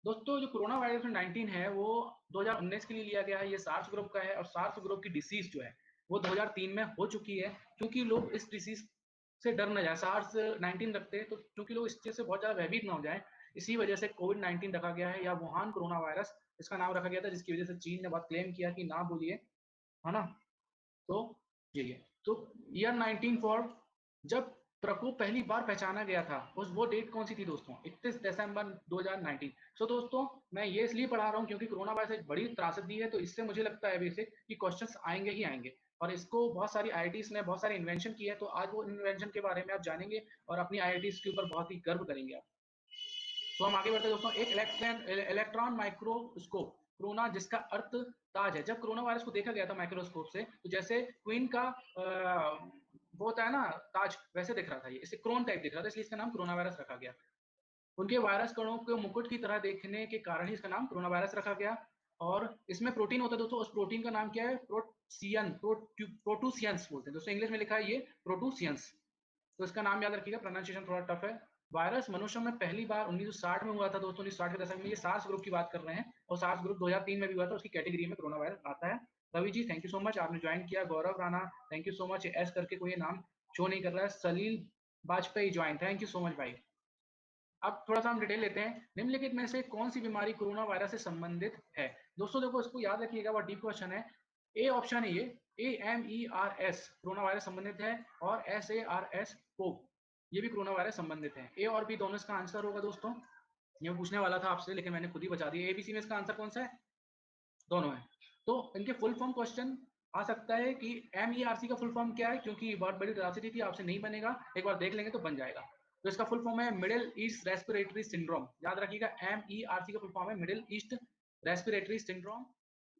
A: दोस्तों, जो कोरोना वायरस 19 है वो 2019 के लिए लिया गया है। ये सार्स ग्रुप का है और सार्स ग्रुप की डिसीज जो है वो 2003 में हो चुकी है। क्योंकि लोग इस डिसीज से डर न जाए, सार्स 19 रखते हैं, तो क्योंकि लोग इस चीज से बहुत ज्यादा भयभीत ना हो जाए, इसी वजह से कोविड-19 रखा गया है, या वुहान कोरोना वायरस इसका नाम रखा गया था, जिसकी वजह से चीन ने बहुत क्लेम किया कि ना बोलिए, है ना। तो यही है। तो ईयर 19 जब प्रकोप पहली बार पहचाना गया था, उस वो डेट कौन सी थी दोस्तों? 31 दिसंबर 2019। सो दोस्तों, मैं ये इसलिए पढ़ा रहा हूँ क्योंकि कोरोना वायरस एक बड़ी त्रासदी है, तो इससे मुझे लगता है बेसिक कि क्वेश्चंस आएंगे ही आएंगे। और इसको बहुत सारी आईआईटीज ने बहुत सारे इन्वेंशन किए हैं, तो आज वो इन्वेंशन के बारे में आप जानेंगे और अपनी आईआईटीज के ऊपर बहुत ही गर्व करेंगे आप। तो हम आगे बढ़ते हैं दोस्तों। एक इलेक्ट्रॉन माइक्रोस्कोप, कोरोना जिसका अर्थ ताज है। जब कोरोना वायरस को देखा गया था माइक्रोस्कोप से, तो जैसे क्वीन का वो होता है ना ताज, वैसे दिख रहा था ये, इसे क्रोन टाइप दिख रहा था, इसलिए इसका नाम कोरोना वायरस रखा गया। उनके वायरस कणों को मुकुट की तरह देखने के कारण ही इसका नाम कोरोना वायरस रखा गया। और इसमें प्रोटीन होता है दोस्तों, उस प्रोटीन का नाम क्या है? प्रोटूसियंस बोलते हैं दोस्तों, इंग्लिश में लिखा है ये प्रोटूसियंस। तो इसका नाम याद रखिएगा, प्रोनाउंसिएशन थोड़ा टफ है। वायरस मनुष्यों में पहली बार 1960 में हुआ था दोस्तों, 1960 के दशक में। ये सार्स ग्रुप की बात कर रहे हैं, और सार्स ग्रुप 2003 में भी हुआ था, उसकी कैटेगरी में कोरोना वायरस आता है। Ravi ji thank you so much, आपने ज्वाइन किया। Gaurav Rana thank you so much, S करके कोई नाम शो नहीं कर रहा है। Salil Vajpayee join, thank you so much भाई। अब थोड़ा सा हम डिटेल लेते हैं। निम्नलिखित में से कौन सी बीमारी कोरोना वायरस से संबंधित है? दोस्तों देखो, इसको याद रखिएगा, बहुत डीप क्वेश्चन है। ए ऑप्शन है ये, AMERS कोरोना वायरस संबंधित है, और SARS कोव ये भी कोरोना वायरस संबंधित है। ए और बी दोनों इसका आंसर होगा दोस्तों। ये मैं पूछने वाला था आपसे, लेकिन मैंने खुद ही बता दिया। ABC में इसका आंसर कौन सा है? दोनों है। तो इनके फुल फॉर्म क्वेश्चन आ सकता है कि MERC का फुल फॉर्म क्या है, क्योंकि बहुत बड़ी त्रासदी थी, आपसे नहीं बनेगा, एक बार देख लेंगे तो बन जाएगा। तो इसका फुल फॉर्म है मिडिल ईस्ट रेस्पिरेटरी सिंड्रोम, याद रखिएगा। MERC का फुल फॉर्म है Middle East respiratory syndrome.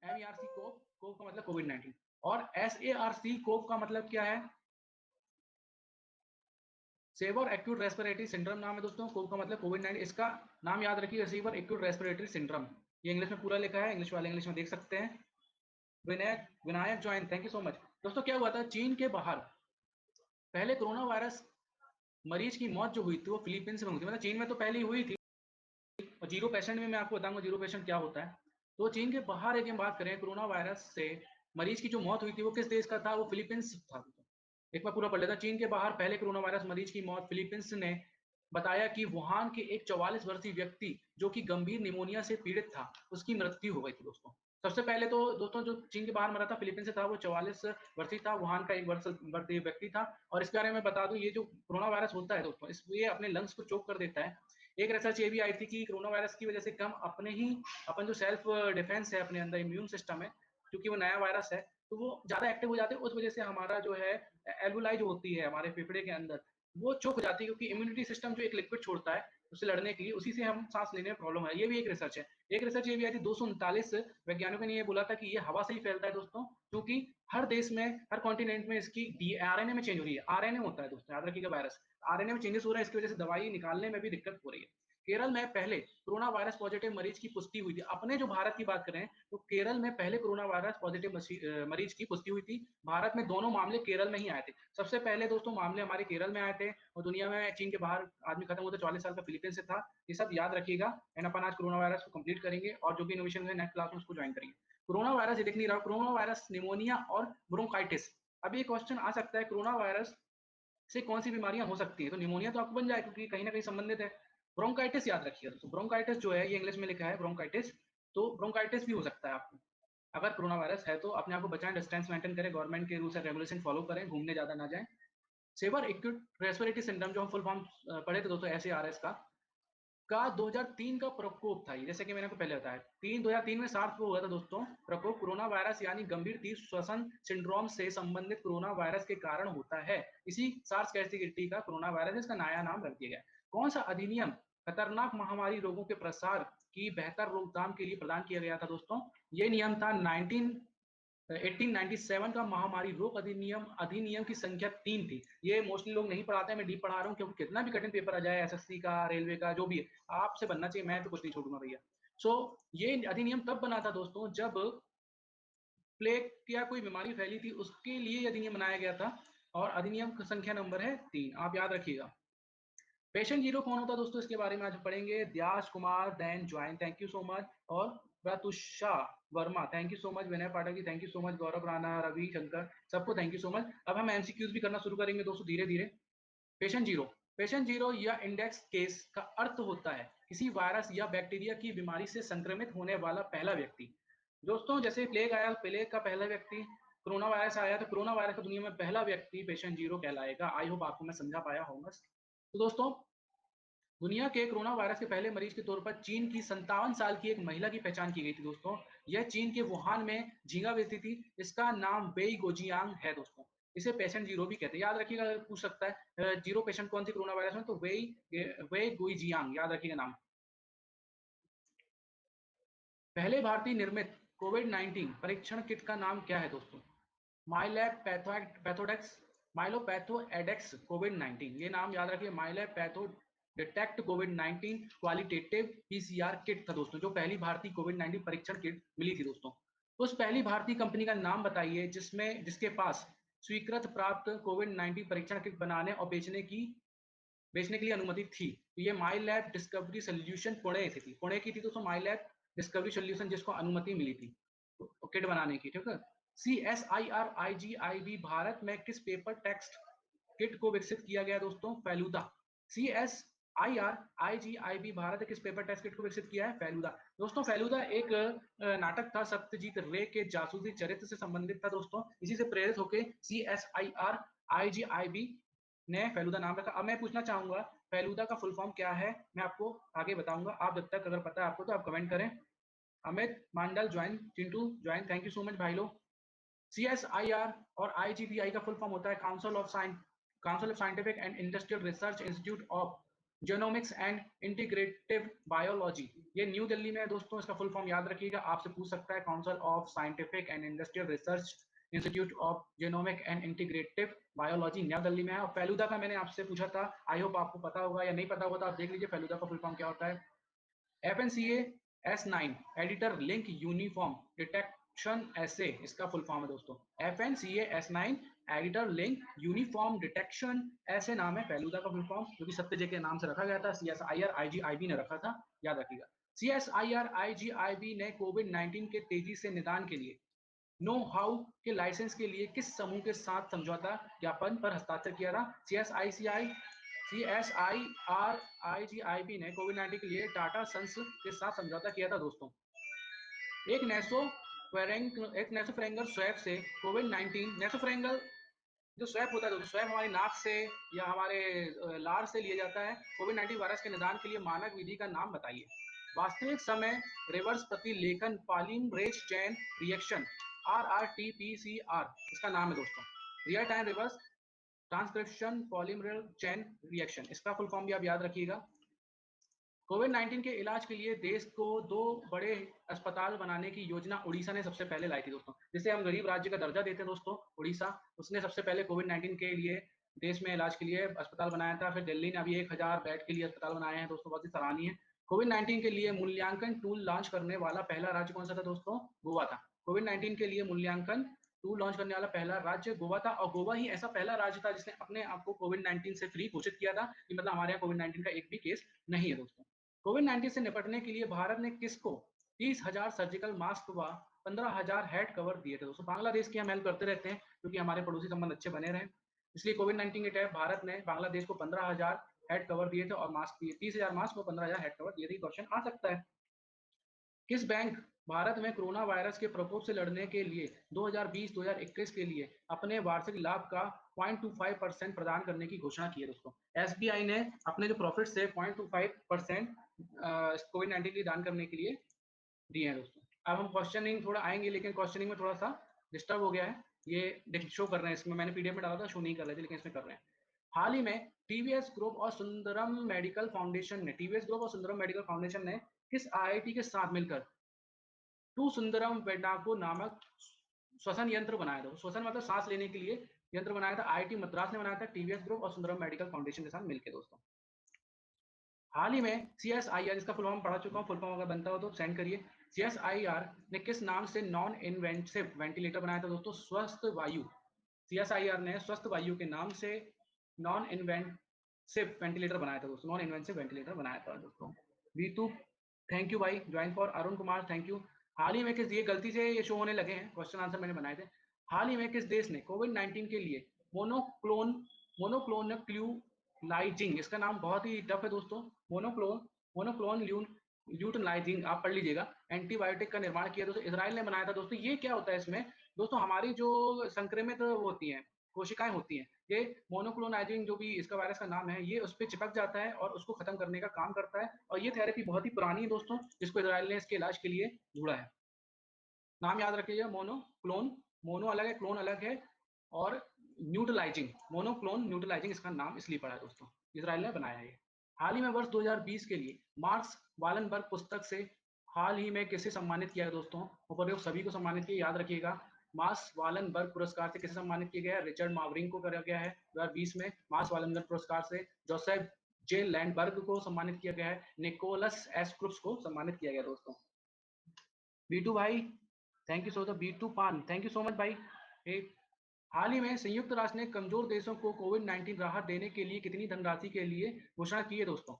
A: MERC CoV, CoV का मतलब कोविड-19। और SARC कोव का मतलब क्या है? सेवर एक्यूट रेस्पिरेटरी सिंड्रोम नाम है दोस्तों, को का मतलब कोविड-19, इसका नाम याद रखिए सेवर एक्यूट रेस्पिरेटरी सिंड्रोम। ये इंग्लिश में पूरा लिखा है, इंग्लिश वाले इंग्लिश में देख सकते हैं। Vinayak Vinayak join, thank you so much. दोस्तों क्या हुआ था, चीन के बाहर पहले कोरोना वायरस मरीज की मौत जो हुई थी वो फिलीपींस में हुई थी, मतलब चीन में तो पहले ही हुई थी, और जीरो पेशेंट में मैं आपको बताऊंगा जीरो पेशेंट क्या होता है। तो चीन के बाहर एक बात करें, कोरोना वायरस से मरीज की जो मौत हुई थी वो किस देश का था, वो फिलीपींस था। एक बार पूरा पढ़ लेता, चीन के बाहर पहले कोरोना वायरस मरीज की मौत, फिलीपींस ने बताया कि वुहान के एक 44 वर्षीय व्यक्ति जो कि गंभीर निमोनिया से पीड़ित था, उसकी मृत्यु हो गई थी दोस्तों। सबसे पहले तो दोस्तों जो चीन के बाहर मरा था फिलीपींस से था, वो 44 वर्षीय था, वुहान का 1 वर्ष वर्षीय व्यक्ति था। और इसके बारे में बता दूं, ये जो कोरोना वायरस होता है दोस्तों, ये अपने लंग्स को चोक कर देता है। एक रिसर्च ये भी आई थी कि कोरोना वायरस की वजह से कम अपन जो सेल्फ डिफेंस है अपने अंदर, इम्यून सिस्टम है, क्योंकि वो नया वायरस है तो वो ज्यादा एक्टिव हो जाते हैं, उस वजह से हमारा जो है एल्वुलाई जो होती है हमारे फेफड़े के अंदर, वो चोक हो जाती है, क्योंकि इम्यूनिटी सिस्टम जो एक लिक्विड छोड़ता है उससे लड़ने के लिए, उसी से हम सांस लेने में प्रॉब्लम है। ये भी एक रिसर्च है। एक रिसर्च ये भी आई थी, 239 वैज्ञानिकों ने ये बोला था कि ये हवा से ही फैलता है दोस्तों, क्योंकि हर देश में, हर कॉन्टिनेंट में इसकी आरएनए में चेंज हो रही है। आरएनए होता है दोस्तों, याद रखिएगा वायरस, आरएनए में चेंजेस हो रहा है, इसकी वजह से दवाई निकालने में भी दिक्कत हो रही है। केरल में पहले कोरोना वायरस पॉजिटिव मरीज की पुष्टि हुई थी। अपने जो भारत की बात करें तो केरल में पहले कोरोना वायरस पॉजिटिव मरीज की पुष्टि हुई थी। भारत में दोनों मामले केरल में ही आए थे। सबसे पहले दोस्तों मामले हमारे केरल में आए थे, और दुनिया में चीन के बाहर आदमी खत्म हुआ था 44 साल का फिलीपींस से था। ये सब याद रखिएगा। एंड अपन आज कोरोना वायरस को कंप्लीट करेंगे, और जो भी इनोवेशन है नेक्स्ट क्लास में उसको ज्वाइन करेंगे। कोरोना वायरस ये दिख नहीं रहा, कोरोना वायरस निमोनिया और ब्रोंकाइटिस। अभी एक क्वेश्चन आ सकता है, कोरोना वायरस से कौन सी बीमारियां हो सकती हैं, तो निमोनिया तो आपको बन जाए क्योंकि कहीं ना कहीं संबंधित है। ब्रोंकाइटिस याद रखिएगा दोस्तों, ब्रोंकाइटिस जो है ये इंग्लिश में लिखा है ब्रोंकाइटिस, तो ब्रोंकाइटिस भी हो सकता है आपको। अगर कोरोना वायरस है तो अपने आप को बचाएं, डिस्टेंस मेंटेन करें, गवर्नमेंट के रूल्स एंड रेगुलेशन फॉलो करें, घूमने ज्यादा ना जाएं। सेवर एक्यूट रेस्पिरेटरी सिंड्रोम जो हम फुल फॉर्म पढ़े थे दोस्तों, SARS का 2003 का प्रकोप था। जैसे कि मैंने आपको पहले बताया, 2003 में सार्स को हुआ था दोस्तों प्रकोप। कोरोना वायरस यानी गंभीर तीव्र श्वसन सिंड्रोम से संबंधित कोरोना वायरस के कारण होता है। इसी सार्स कैटेगरी का कोरोना वायरस, इसका नया नाम रख दिया गया। कौन सा अधिनियम खतरनाक महामारी रोगों के प्रसार की बेहतर रोकथाम के लिए प्रदान किया गया था दोस्तों? ये नियम था 1897 का महामारी रोग अधिनियम। अधिनियम की संख्या 3 थी। ये मोस्टली लोग नहीं पढ़ाते हैं, मैं डीप पढ़ा रहा हूँ, क्योंकि कितना भी कठिन पेपर आ जाए, SSC का, रेलवे का, जो भी है, आपसे बनना चाहिए, मैं तो कुछ नहीं छोड़ूंगा भैया। सो ये अधिनियम तब बना था दोस्तों जब प्लेग या कोई बीमारी फैली थी, उसके लिए अधिनियम बनाया गया था। और अधिनियम की संख्या नंबर है 3, आप याद रखिएगा। पेशेंट जीरो कौन होता है दोस्तों, इसके बारे में आज पढ़ेंगे। दयाश कुमार दैन join, thank you so much. और Pratusha Verma, thank you so much. Vinay Pathak ji, thank you so much. Gaurav Rana, Ravi Shankar, सबको थैंक यू सो मच। अब हम एमसीक्यूज भी करना शुरू करेंगे दोस्तों धीरे धीरे। पेशेंट जीरो, पेशेंट जीरो या इंडेक्स केस का अर्थ होता है किसी वायरस या बैक्टीरिया की बीमारी से संक्रमित होने वाला पहला व्यक्ति। दोस्तों जैसे प्लेग आया, प्लेग का पहला व्यक्ति, कोरोना वायरस आया, तो कोरोना वायरस का दुनिया में पहला व्यक्ति पेशेंट जीरो कहलाएगा। आई होप आपको मैं समझा पाया होगा। तो दोस्तों दुनिया के कोरोना वायरस के पहले मरीज के तौर पर चीन की 57 साल की एक महिला की पहचान की गई थी दोस्तों। यह चीन के वुहान में झींगा बेचती थी। इसका नाम वेई गोजियांग है दोस्तों। इसे पेशेंट जीरो भी कहते हैं, याद रखिएगा। अगर पूछ सकता है जीरो पेशेंट कौन थी कोरोना वायरस में, तो वेई वेई गोजियांग, याद रखिएगा नाम। पहले भारतीय निर्मित कोविड-19 परीक्षण किट का नाम क्या है दोस्तों? माइलैब पैथोडेक्स, माइलोपैथो एडेक्स कोविड-19, ये नाम याद रखिए। माइलैब पैथो डिटेक्ट कोविड-19 क्वालिटेटिव PCR किट था दोस्तों, जो पहली भारतीय कोविड-19 परीक्षण किट मिली थी दोस्तों। उस पहली भारतीय कंपनी का नाम बताइए जिसके पास स्वीकृत प्राप्त कोविड-19 परीक्षण किट बनाने और बेचने के लिए अनुमति थी। तो ये माई लैब डिस्कवरी सोल्यूशन पुणे से थी, पुणे की थी दोस्तों माई लैब डिस्कवरी सोल्यूशन, जिसको अनुमति मिली थी किट बनाने की, ठीक है। CSIR-IGIB भारत में किस पेपर टेक्स्ट किट को विकसित किया गया दोस्तों? फेलुदा। CSIR-IGIB भारत किस पेपर टेक्स्ट किट को विकसित किया है? फेलुदा। दोस्तों फेलुदा एक नाटक था, सत्यजीत रे के जासूसी चरित्र से संबंधित था दोस्तों। इसी से प्रेरित होकर CSIR-IGIB ने फेलुदा नाम रखा। अब मैं पूछना चाहूंगा फेलुदा का फुल फॉर्म क्या है, मैं आपको आगे बताऊंगा। आप जब तक अगर पता है आपको तो आप कमेंट करें। Amit Mandal join, Chintu join, thank you so much भाई लोग। CSIR और IGBI का फुल फॉर्म होता है council of scientific and industrial research institute of genomics and integrative biology. ये न्यू दिल्ली में है दोस्तों। इसका फुल फॉर्म याद रखिएगा, आपसे पूछ सकता है council of scientific and industrial research institute of genomic and integrative biology नई दिल्ली में है। और फेलुदा का मैंने आपसे पूछा था, आई होप आपको पता होगा, या नहीं पता होगा तो आप देख लीजिए फेलुदा का फुल फॉर्म क्या होता है। FNCA S9 editor link uniform detection assay इसका फुल फॉर्म है दोस्तों। FNCA S9 editor link uniform detection ऐसे नाम है फेलुदा का फुल फॉर्म, जो कि सत्य के नाम से रखा गया था। CSIR IGIB ने रखा था, याद रखिएगा। CSIR IGIB ने कोविड-19 के तेजी से निदान के लिए नो हाउ के लाइसेंस के लिए किस समूह के साथ समझौता ज्ञापन पर हस्ताक्षर किया था? CSIR-IGIB ने कोविड-19 के लिए टाटा सन्स के साथ समझौता किया था दोस्तों। एक नेसोफेरेंगल स्वैब से कोविड-19 नेसोफेरेंगल जो स्वैब होता है दोस्तों, स्वैब हमारी नाक से या हमारे लार से लिया जाता है। कोविड-19 वायरस के निदान के लिए मानक विधि का नाम बताइए। वास्तविक समय रिवर्स प्रतिलेखन पॉलीमरेज चेन रिएक्शन RRT-PCR इसका नाम है दोस्तों। Real time reverse transcription polymerase chain reaction, इसका फुल फॉर्म भी आप याद रखिएगा। कोविड-19 के इलाज के लिए देश को 2 बड़े अस्पताल बनाने की योजना उड़ीसा ने सबसे पहले लाई थी दोस्तों। जिसे हम गरीब राज्य का दर्जा देते हैं दोस्तों, उड़ीसा, उसने सबसे पहले कोविड-19 के लिए देश में इलाज के लिए अस्पताल बनाया था। फिर दिल्ली ने अभी 1000 बेड के लिए अस्पताल बनाए हैं दोस्तों, बहुत ही सराहनीय है। कोविड-19 के लिए मूल्यांकन टूल लॉन्च करने वाला पहला राज्य कौन सा था दोस्तों? गोवा था। कोविड-19 के लिए मूल्यांकन टूल लॉन्च करने वाला पहला राज्य गोवा था, और गोवा ही ऐसा पहला राज्य था जिसने अपने आप को कोविड-19 से फ्री घोषित किया था, कि मतलब हमारे यहाँ कोविड-19 का एक भी केस नहीं है दोस्तों। कोविड-19 से निपटने के लिए भारत ने किसको 30,000 सर्जिकल मास्क व 15,000 हेड कवर दिए थे दोस्तों? बांग्लादेश की हम हेल्प करते रहते हैं क्योंकि हमारे पड़ोसी संबंध अच्छे बने रहे, इसलिए कोविड-19 के टाइम भारत ने बांग्लादेश को 15,000 हेड कवर दिए थे और मास्क दिए, 30,000 मास्क और 15,000 हेड कवर दिए थे। क्वेश्चन आ सकता है। किस बैंक भारत में कोरोना वायरस के प्रकोप से लड़ने के लिए 2020-2021 के लिए अपने वार्षिक लाभ का 0.25% प्रदान करने की घोषणा की है दोस्तों? SBI ने अपने जो प्रॉफिट से 0.25% कोविड-19 के लिए दान करने के लिए दिए हैं दोस्तों। अब हम क्वेश्चनिंग थोड़ा आएंगे, लेकिन क्वेश्चनिंग में थोड़ा सा डिस्टर्ब हो गया है। ये शो कर रहे हैं इसमें, मैंने पीडीएफ में डाला था, शो नहीं कर रहे थे, लेकिन इसमें कर रहे हैं। हाल ही में टीवीएस ग्रुप और सुंदरम मेडिकल फाउंडेशन ने किस आईआईटी के साथ मिलकर टू सुंदरम वेडाको नामक श्वसन यंत्र बनाया था? श्वसन मतलब सांस लेने के लिए यंत्र बनाया था, आईआईटी मद्रास ने बनाया था, टीवीएस ग्रुप और सुंदरम मेडिकल फाउंडेशन के साथ मिलकर दोस्तों। हाल ही में CSIR, इसका फुल फॉर्म पढ़ा चुका हूँ, फुल फॉर्म अगर बनता हो तो सेंड करिए। CSIR ने किस नाम से नॉन इन्वेंसिव वेंटिलेटर बनाया था दोस्तों? स्वस्थ वायु। CSIR ने स्वस्थ वायु के नाम से नॉन इन्वेंसिव वेंटिलेटर बनाया था दोस्तों, नॉन इन्वेंसिव वेंटिलेटर बनाया था दोस्तों। वीतू थैंक यू भाई, join for Arun Kumar thank you. हाल ही में किस, ये गलती से ये शो होने लगे हैं, क्वेश्चन आंसर मैंने बनाए थे। हाल ही में किस देश ने कोविड-19 के लिए मोनोक्लोनलाइजिंग, इसका नाम बहुत ही टफ है दोस्तों, मोनोक्लोन ल्यूटनाइजिंग, आप पढ़ लीजिएगा, एंटीबायोटिक का निर्माण किया दोस्तों? इजराइल ने बनाया था दोस्तों। ये क्या होता है इसमें दोस्तों? हमारी जो संक्रमित होती हैं कोशिकाएं होती हैं, ये मोनोक्लोनाइजिंग जो भी इसका वायरस का नाम है, ये उस पर चिपक जाता है और उसको खत्म करने का काम करता है। और ये थेरेपी बहुत ही पुरानी है दोस्तों, जिसको इजराइल ने इसके इलाज के लिए ढूंढा है। नाम याद रखिएगा, मोनोक्लोन, मोनो अलग है, क्लोन अलग है, और न्यूट्रलाइजिंग, मोनोक्लोन न्यूट्रलाइजिंग इसका नाम इसलिए पड़ा है दोस्तों, इजराइल ने बनाया है। हाल ही में वर्ष 2020 के लिए मार्क्स वालनबर्ग पुस्तक से हाल ही में किसे सम्मानित किया है दोस्तों? उपरोक्त सभी को सम्मानित किया, याद रखिएगा। मार्क्स वालनबर्ग पुरस्कार से किसे सम्मानित किया गया है? रिचर्ड मावरिंग को करा गया है 2020 में। मार्क्स वालनबर्ग पुरस्कार से जोसेफ जे लैंडबर्ग को सम्मानित किया गया है। निकोलस एस क्रुप्स को सम्मानित किया गया दोस्तों। बीटू भाई thank you so much, Bittu पान थैंक यू सो मच भाई। हाल ही में संयुक्त राष्ट्र ने कमजोर देशों को कोविड-19 राहत देने के लिए कितनी धनराशि के लिए घोषणा की है दोस्तों?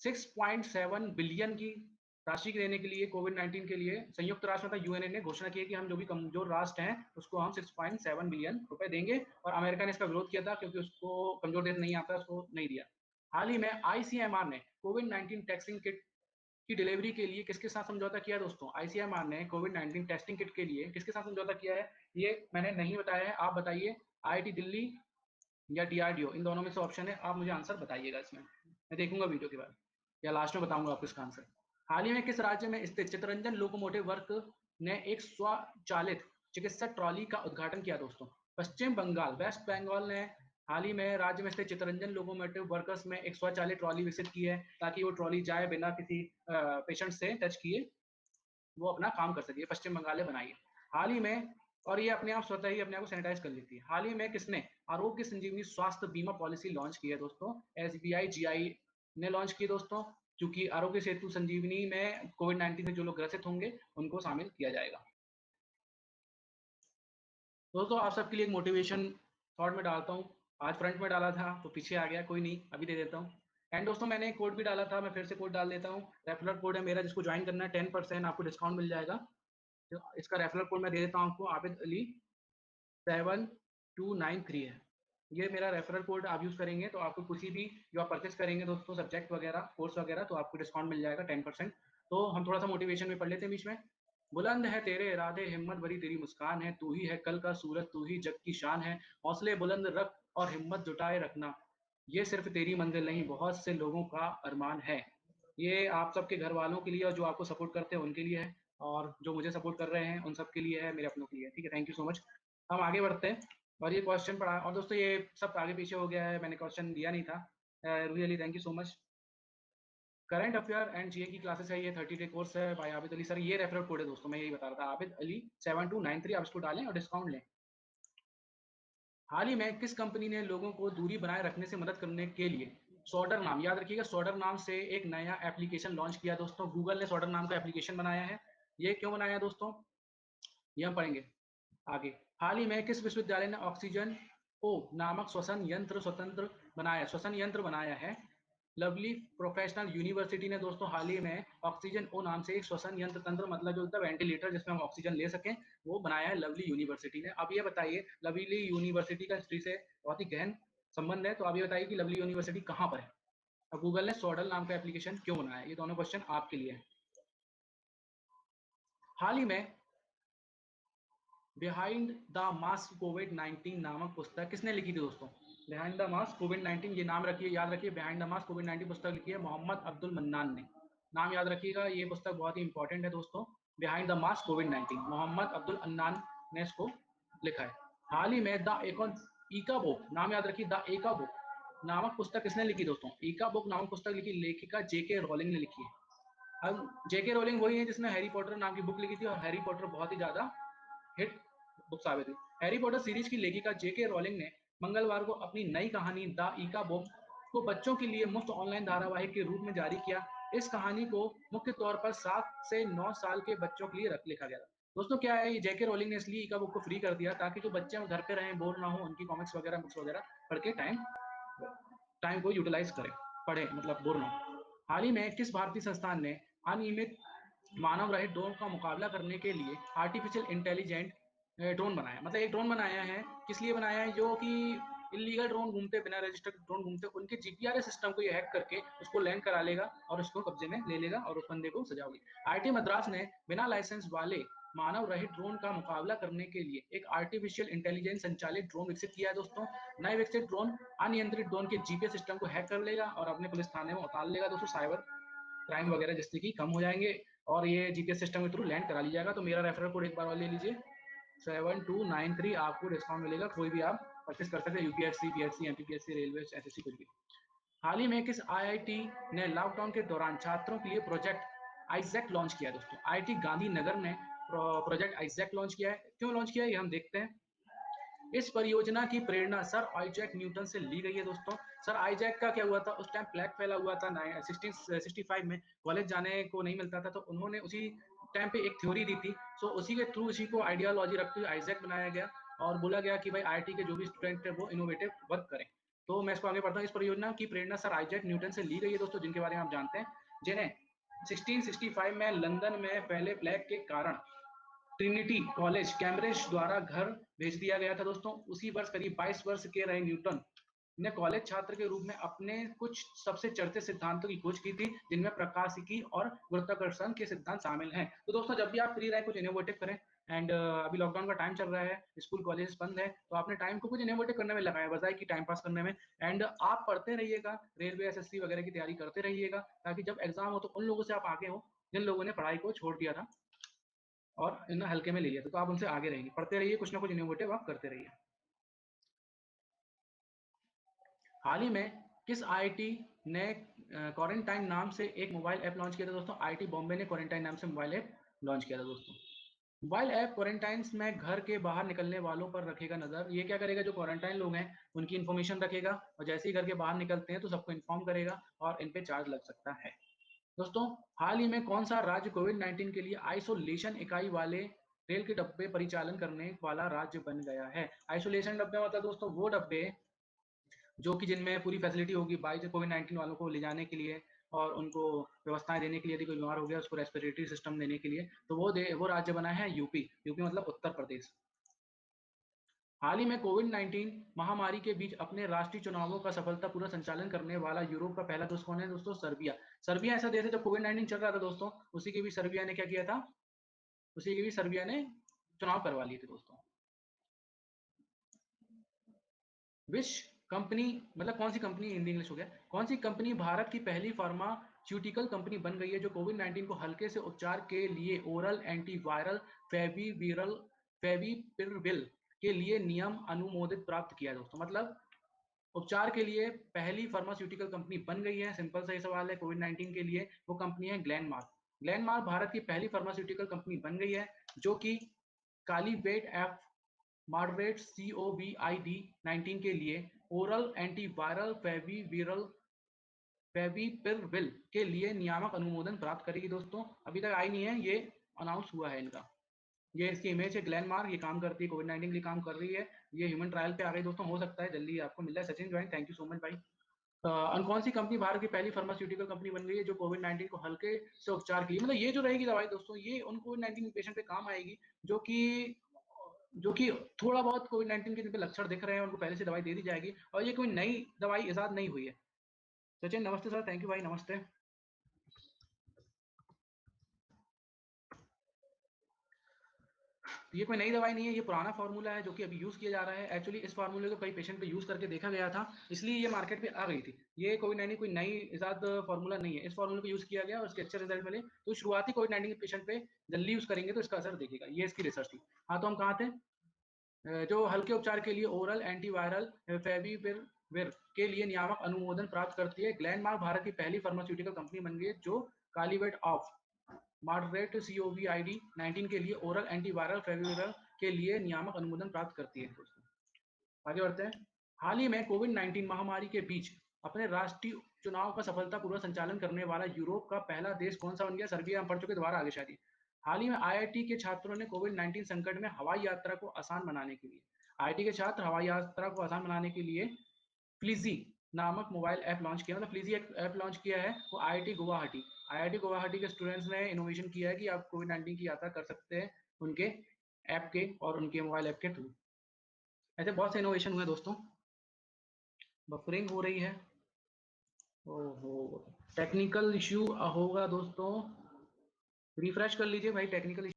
A: 6.7 बिलियन की राशि देने के लिए कोविड-19 के लिए संयुक्त राष्ट्र तथा यूएनए ने घोषणा की है कि हम जो भी कमजोर राष्ट्र हैं उसको हम 6.7 बिलियन रुपए देंगे, और अमेरिका ने इसका विरोध किया था क्योंकि उसको कमजोर देश नहीं आता, उसको नहीं दिया। हाल ही में ICMR ने कोविड-19 टेस्टिंग किट की डिलीवरी के लिए किसके साथ समझौता किया दोस्तों? ICMR ने कोविड-19 टेस्टिंग किट के लिए किसके साथ समझौता किया है? ये मैंने नहीं बताया है, आप बताइए। IIT दिल्ली या DRDO, इन दोनों में से ऑप्शन है, आप मुझे आंसर बताइएगा इसमें, मैं देखूंगा वीडियो के बाद या लास्ट में बताऊंगा आपको इसका आंसर। हाल ही में किस राज्य में स्थित चित्तरंजन लोकोमोटिव वर्क ने एक स्वचालित चिकित्सा ट्रॉली का उद्घाटन किया दोस्तों? पश्चिम बंगाल, वेस्ट बंगाल ने हाल ही में राज्य में स्थित चित्तरंजन लोकोमोटिव वर्कर्स में एक स्वचालित ट्रॉली विकसित की है, ताकि वो ट्रॉली जाए बिना किसी पेशेंट से टच किए वो अपना काम कर सके। पश्चिम बंगाल ने बनाई है। हाल ही में और ये अपने आप स्वतः ही अपने आप को सैनिटाइज कर लेती है। हाल ही में किसने आरोग्य संजीवनी स्वास्थ्य बीमा पॉलिसी लॉन्च की है दोस्तों? एसबीआई जीआई ने लॉन्च की दोस्तों, क्योंकि आरोग्य सेतु संजीवनी में कोविड-19 से जो लोग ग्रसित होंगे उनको शामिल किया जाएगा। दोस्तों आप सबके लिए एक मोटिवेशन थॉट में डालता हूँ। आज फ्रंट में डाला था तो पीछे आ गया, कोई नहीं, अभी दे देता हूँ। एंड दोस्तों मैंने एक कोड भी डाला था, मैं फिर से कोड डाल देता हूँ। रेफरल कोड है मेरा, जिसको ज्वाइन करना है 10% आपको डिस्काउंट मिल जाएगा। तो इसका रेफरल कोड मैं दे देता हूँ आपको, आबिद अली 7293 है। ये मेरा रेफरल कोड आप यूज़ करेंगे तो आपको किसी भी जो आप परचेस करेंगे दोस्तों सब्जेक्ट वगैरह, कोर्स वगैरह, तो आपको डिस्काउंट मिल जाएगा 10%। तो हम थोड़ा सा मोटिवेशन में पढ़ लेते हैं बीच में। बुलंद है तेरे इरादे, हिम्मत भरी तेरी मुस्कान है, तू ही है कल का सूरज, तू ही जग की शान है, हौसले बुलंद रख और हिम्मत जुटाए रखना, ये सिर्फ तेरी मंजिल नहीं बहुत से लोगों का अरमान है। ये आप सबके घर वालों के लिए और जो आपको सपोर्ट करते हैं उनके लिए है, और जो मुझे सपोर्ट कर रहे हैं उन सब के लिए है, मेरे अपनों के लिए है। ठीक है, थैंक यू सो मच। हम आगे बढ़ते हैं और ये क्वेश्चन पढ़ा, और दोस्तों ये सब आगे पीछे हो गया है, मैंने क्वेश्चन दिया नहीं था। Really thank you so much. Current affair and GA की क्लासेस है, ये 30 डे कोर्स है भाई आबिद अली सर। ये रेफरल कोड है दोस्तों, मैं यही बता रहा था, आबिद अली 7293, आप इसको डालें और डिस्काउंट लें। हाल ही में किस कंपनी ने लोगों को दूरी बनाए रखने से मदद करने के लिए सॉर्डर नाम, याद रखिएगा सॉर्डर नाम से एक नया एप्लीकेशन लॉन्च किया दोस्तों? गूगल ने सॉर्डर नाम का एप्लीकेशन बनाया है। ये क्यों बनाया है दोस्तों, ये हम पढ़ेंगे आगे। हाल ही में किस विश्वविद्यालय ने ऑक्सीजन ओ नामक श्वसन यंत्र बनाया है? लवली प्रोफेशनल यूनिवर्सिटी ने दोस्तों हाल ही में ऑक्सीजन ओ नाम से एक श्वसन यंत्र तंत्र, मतलब जो होता है वेंटिलेटर जिसमें हम ऑक्सीजन ले सकें, वो बनाया है लवली यूनिवर्सिटी ने। अब ये बताइए, लवली यूनिवर्सिटी का हिस्ट्री से बहुत ही गहन संबंध है, तो आप ये बताइए कि लवली यूनिवर्सिटी कहाँ पर है, और गूगल ने सॉडल नाम का एप्लीकेशन क्यों बनाया है? ये दोनों क्वेश्चन आपके लिए हैं। हाल ही में बिहाइंड द मास्क कोविड 19 नामक पुस्तक किसने लिखी थी दोस्तों? बिहाइंड द मास्क कोविड 19, ये नाम रखिए, याद रखिए, बिहाइंड द मास्क कोविड 19 पुस्तक लिखी है मोहम्मद अब्दुल मन्नान ने। नाम याद रखिएगा, ये पुस्तक बहुत ही इंपॉर्टेंट है दोस्तों। Behind the mask COVID 19 Mohammad Abdul Annan ने इसको लिखा है। हाल ही में द एकोन ईका बुक, नाम याद रखिए, द एका बुक नामक पुस्तक किसने लिखी दोस्तों? ईका बुक नामक पुस्तक लिखी लेखिका जेके रोलिंग ने लिखी है। अब जेके रोलिंग वही है जिसने हैरी पॉटर नाम की बुक लिखी थी, और हैरी पॉटर बहुत ही ज्यादा हिट बुक साबित हुई। हैरी पॉटर सीरीज की लेखिका जेके रोलिंग ने मंगलवार को अपनी नई कहानी द ईका बुक को बच्चों के लिए मुफ्त ऑनलाइन धारावाहिक के रूप में जारी किया। इस कहानी को मुख्य तौर पर 7 से 9 साल के बच्चों के लिए लिखा गया था। दोस्तों क्या है, जेके रोलिंग ने इसलिए ईका बुक को फ्री कर दिया ताकि जो बच्चे घर पे रहें, बोर ना हो, उनकी कॉमिक्स वगैरह, बुक्स वगैरह पढ़ के टाइम टाइम को यूटिलाइज करें, पढ़े, मतलब बोर ना हो। हाल ही में किस भारतीय संस्थान ने अनियमित मानव रहित ड्रोन का मुकाबला करने के लिए आर्टिफिशियल इंटेलिजेंट ड्रोन बनाया? मतलब एक ड्रोन बनाया है, किस लिए बनाया है? जो कि इलीगल ड्रोन घूमते, बिना रजिस्टर्ड ड्रोन घूमते, उनके जीपीआरएस सिस्टम को ये हैक करके उसको लैंड करा लेगा और उसको कब्जे में ले लेगा और उस बंदे को सजा होगी। आईटी मद्रास ने बिना लाइसेंस वाले मानव रहित ड्रोन का मुकाबला करने के लिए एक आर्टिफिशियल इंटेलिजेंस संचालित ड्रोन विकसित किया है दोस्तों। नए विकसित ड्रोन अनियंत्रित ड्रोन के जीपीएस सिस्टम को हैक कर लेगा और अपने पुलिस थाने में उतार लेगा दोस्तों। साइबर क्राइम वगैरह जिससे कि कम हो जाएंगे, और ये जीपीएस सिस्टम के थ्रू लैंड करा लिया जाएगा। तो मेरा रेफरल कोड एक बार और ले लीजिए, 7293, आपको डिस्काउंट मिलेगा। कोई भी आप परचेस कर सकते हैं, UPSC, PSC, MPPSC, railway, SSC, कुछ भी। हाल ही में किस आईआईटी ने लॉकडाउन के दौरान छात्रों के लिए प्रोजेक्ट आइजैक लॉन्च किया दोस्तों? आईआईटी गांधीनगर ने प्रोजेक्ट आइजैक लॉन्च किया है। क्यों लॉन्च किया है ये हम देखते हैं। इस परियोजना की प्रेरणा सर आइजैक न्यूटन से ली गई है दोस्तों। सर आइजैक का क्या हुआ था, उस टाइम प्लेग फैला हुआ था 1665 में, कॉलेज जाने को नहीं मिलता था, तो उन्होंने उसी टाइम पे एक थ्योरी दी थी। सो उसी के थ्रू, उसी को आइडियोलॉजी रखते हुए आइजैक बनाया गया, और बोला गया कि भाई आईआईटी के जो भी स्टूडेंट है वो इनोवेटिव वर्क करें। तो मैं इसको आगे बढ़ता हूँ। इस परियोजना की प्रेरणा सर आइजैक न्यूटन से ली गई है दोस्तों, जिनके बारे में आप जानते हैं, जिन्हें 1665 में लंदन में पहले प्लेग के कारण ट्रिनिटी कॉलेज कैम्ब्रिज द्वारा घर भेज दिया गया था दोस्तों। उसी वर्ष करीब 22 वर्ष के रहे न्यूटन ने कॉलेज छात्र के रूप में अपने कुछ सबसे चर्चित सिद्धांतों की खोज की थी, जिनमें प्रकाशिकी और गुरुत्वाकर्षण के सिद्धांत शामिल हैं। तो दोस्तों जब भी आप फ्री रहे, कुछ इनोवेटिव करें। एंड अभी लॉकडाउन का टाइम चल रहा है, स्कूल कॉलेज बंद है, तो आपने टाइम को कुछ इनोवेटिव करने में लगाया, बजाय कि टाइम पास करने में। एंड आप पढ़ते रहिएगा, रेलवे, एसएससी वगैरह की तैयारी करते रहिएगा, ताकि जब एग्जाम हो तो उन लोगों से आप आगे हो जिन लोगों ने पढ़ाई को छोड़ दिया था और इन हल्के में ले लिया था। तो आप उनसे आगे रहेंगे, पढ़ते रहिए, कुछ ना कुछ इनोवेटिव आप करते रहिए। हाल ही में किस आईआईटी ने क्वारंटाइन नाम से एक मोबाइल ऐप लॉन्च किया था दोस्तों? आईआईटी बॉम्बे ने क्वारंटाइन नाम से मोबाइल ऐप लॉन्च किया था दोस्तों। मोबाइल ऐप क्वारंटाइन्स में घर के बाहर निकलने वालों पर रखेगा नजर। ये क्या करेगा, जो क्वारंटाइन लोग हैं उनकी इन्फॉर्मेशन रखेगा और जैसे ही घर के बाहर निकलते हैं तो सबको इन्फॉर्म करेगा और इन पे चार्ज लग सकता है। दोस्तों, हाल ही में कौन सा राज्य कोविड-19 के लिए आइसोलेशन इकाई वाले रेल के डब्बे परिचालन करने वाला राज्य बन गया है? आइसोलेशन डब्बे मतलब दोस्तों वो डब्बे जो कि जिनमें पूरी फैसिलिटी होगी बाई कोविड-19 वालों को ले जाने के लिए और उनको व्यवस्थाएं देने के लिए, यदि कोई बीमार हो गया उसको रेस्पिरेटरी सिस्टम देने के लिए, तो वो राज्य बना है यूपी। यूपी मतलब उत्तर प्रदेश। हाल ही में कोविड-19 महामारी के बीच अपने राष्ट्रीय चुनावों का सफलतापूर्वक संचालन करने वाला यूरोप का पहला देश कौन है दोस्तों? सर्बिया। सर्बिया ऐसा देश है, जब कोविड-19 चल रहा था दोस्तों, उसी के भी सर्बिया ने क्या किया था, उसी के भी सर्बिया ने चुनाव करवा लिए थे दोस्तों। विश्व कंपनी मतलब कौन सी कंपनी, हिंदी इंग्लिश हो गया, कौन सी कंपनी भारत की पहली फार्मास्यूटिकल कंपनी बन गई है जो कोविड-19 को हल्के से उपचार के लिए ओरल एंटीवायरल फेविपिराविर के लिए नियम अनुमोदित प्राप्त किया है दोस्तों? मतलब उपचार के लिए पहली फार्मास्यूटिकल कंपनी बन गई है। सिंपल सा ही सवाल है। कोविड-19 के लिए वो कंपनी है ग्लेनमार्क। ग्लेनमार्क भारत की पहली फार्मास्यूटिकल कंपनी बन गई है जो कि कालीवेट एफ मॉडरेट COVID 19 के लिए ओरल एंटीवायरल फेविपिराविर के लिए नियामक अनुमोदन प्राप्त करेगी दोस्तों। अभी तक आई नहीं है, ये अनाउंस हुआ है इनका। ये इसकी इमेज है ग्लेनमार्क, ये काम करती है कोविड-19 के लिए काम कर रही है। ये ह्यूमन ट्रायल पे आ गई दोस्तों, हो सकता है जल्दी आपको मिल जाए। Sachin join, thank you so much भाई। कौन सी कंपनी भारत की पहली फार्मास्यूटिकल कंपनी बन गई है जो कोविड-19 को हल्के से उपचार के लिए, मतलब ये जो रहेगी दवाई दोस्तों, ये उन कोविड-19 पेशेंट पे काम आएगी जो कि जो कि थोड़ा बहुत कोविड-19 के जिन पे लक्षण दिख रहे हैं, उनको पहले से दवाई दे दी जाएगी और ये कोई नई दवाई इजाद नहीं हुई है। सचिन नमस्ते सर, थैंक यू भाई, नमस्ते। ये कोई नई दवाई नहीं है, ये पुराना फार्मूला है जो कि अभी यूज़ किया जा रहा है। एक्चुअली इस फार्मूले को कई पेशेंट पे यूज़ करके देखा गया था, इसलिए ये मार्केट पे आ गई थी। ये कोविड-19 कोई नई इजाद फार्मूला नहीं है। इस फार्मूले को यूज़ किया गया और इसके अच्छे रिजल्ट मिले, तो शुरुआती कोविड-19 के पेशेंट पे जल्दी यूज़ करेंगे तो इसका असर दिखेगा। ये इसकी रिसर्च थी। हाँ, तो हम कहाँ थे? जो हल्के उपचार के लिए ओरल एंटीवायरल फेविपिराविर के लिए नियामक अनुमोदन प्राप्त करती है। ग्लेनमार्क भारत की पहली फार्मास्यूटिकल कंपनी बन गई है जो कालीवेट ऑफ मॉडरेट COVID 19 के लिए ओरल एंटीवायरल फेविपिराविर के लिए नियामक अनुमोदन प्राप्त करती है दोस्तों। आगे बढ़ते हैं। हाल ही में कोविड-19 महामारी के बीच अपने राष्ट्रीय चुनाव का सफलतापूर्वक संचालन करने वाला यूरोप का पहला देश कौन सा बन गया? सर्बिया। हम पढ़ चुके, दोबारा आगे शायद। हाल ही में आईआईटी के छात्रों ने कोविड-19 संकट में हवाई यात्रा को आसान बनाने के लिए, आईआईटी के छात्र हवाई यात्रा को आसान बनाने के लिए फ्लीजी नामक मोबाइल ऐप लॉन्च किया। मतलब फ्लीजी ऐप लॉन्च किया है वो आईआईटी गुवाहाटी के स्टूडेंट्स ने इनोवेशन किया है कि आप कोविड-19 की यात्रा कर सकते हैं उनके ऐप के और उनके मोबाइल ऐप के थ्रू। ऐसे बहुत से इनोवेशन हुए दोस्तों। बफरिंग हो रही है। ओहो, टेक्निकल इश्यू होगा दोस्तों, रिफ्रेश कर लीजिए भाई। टेक्निकल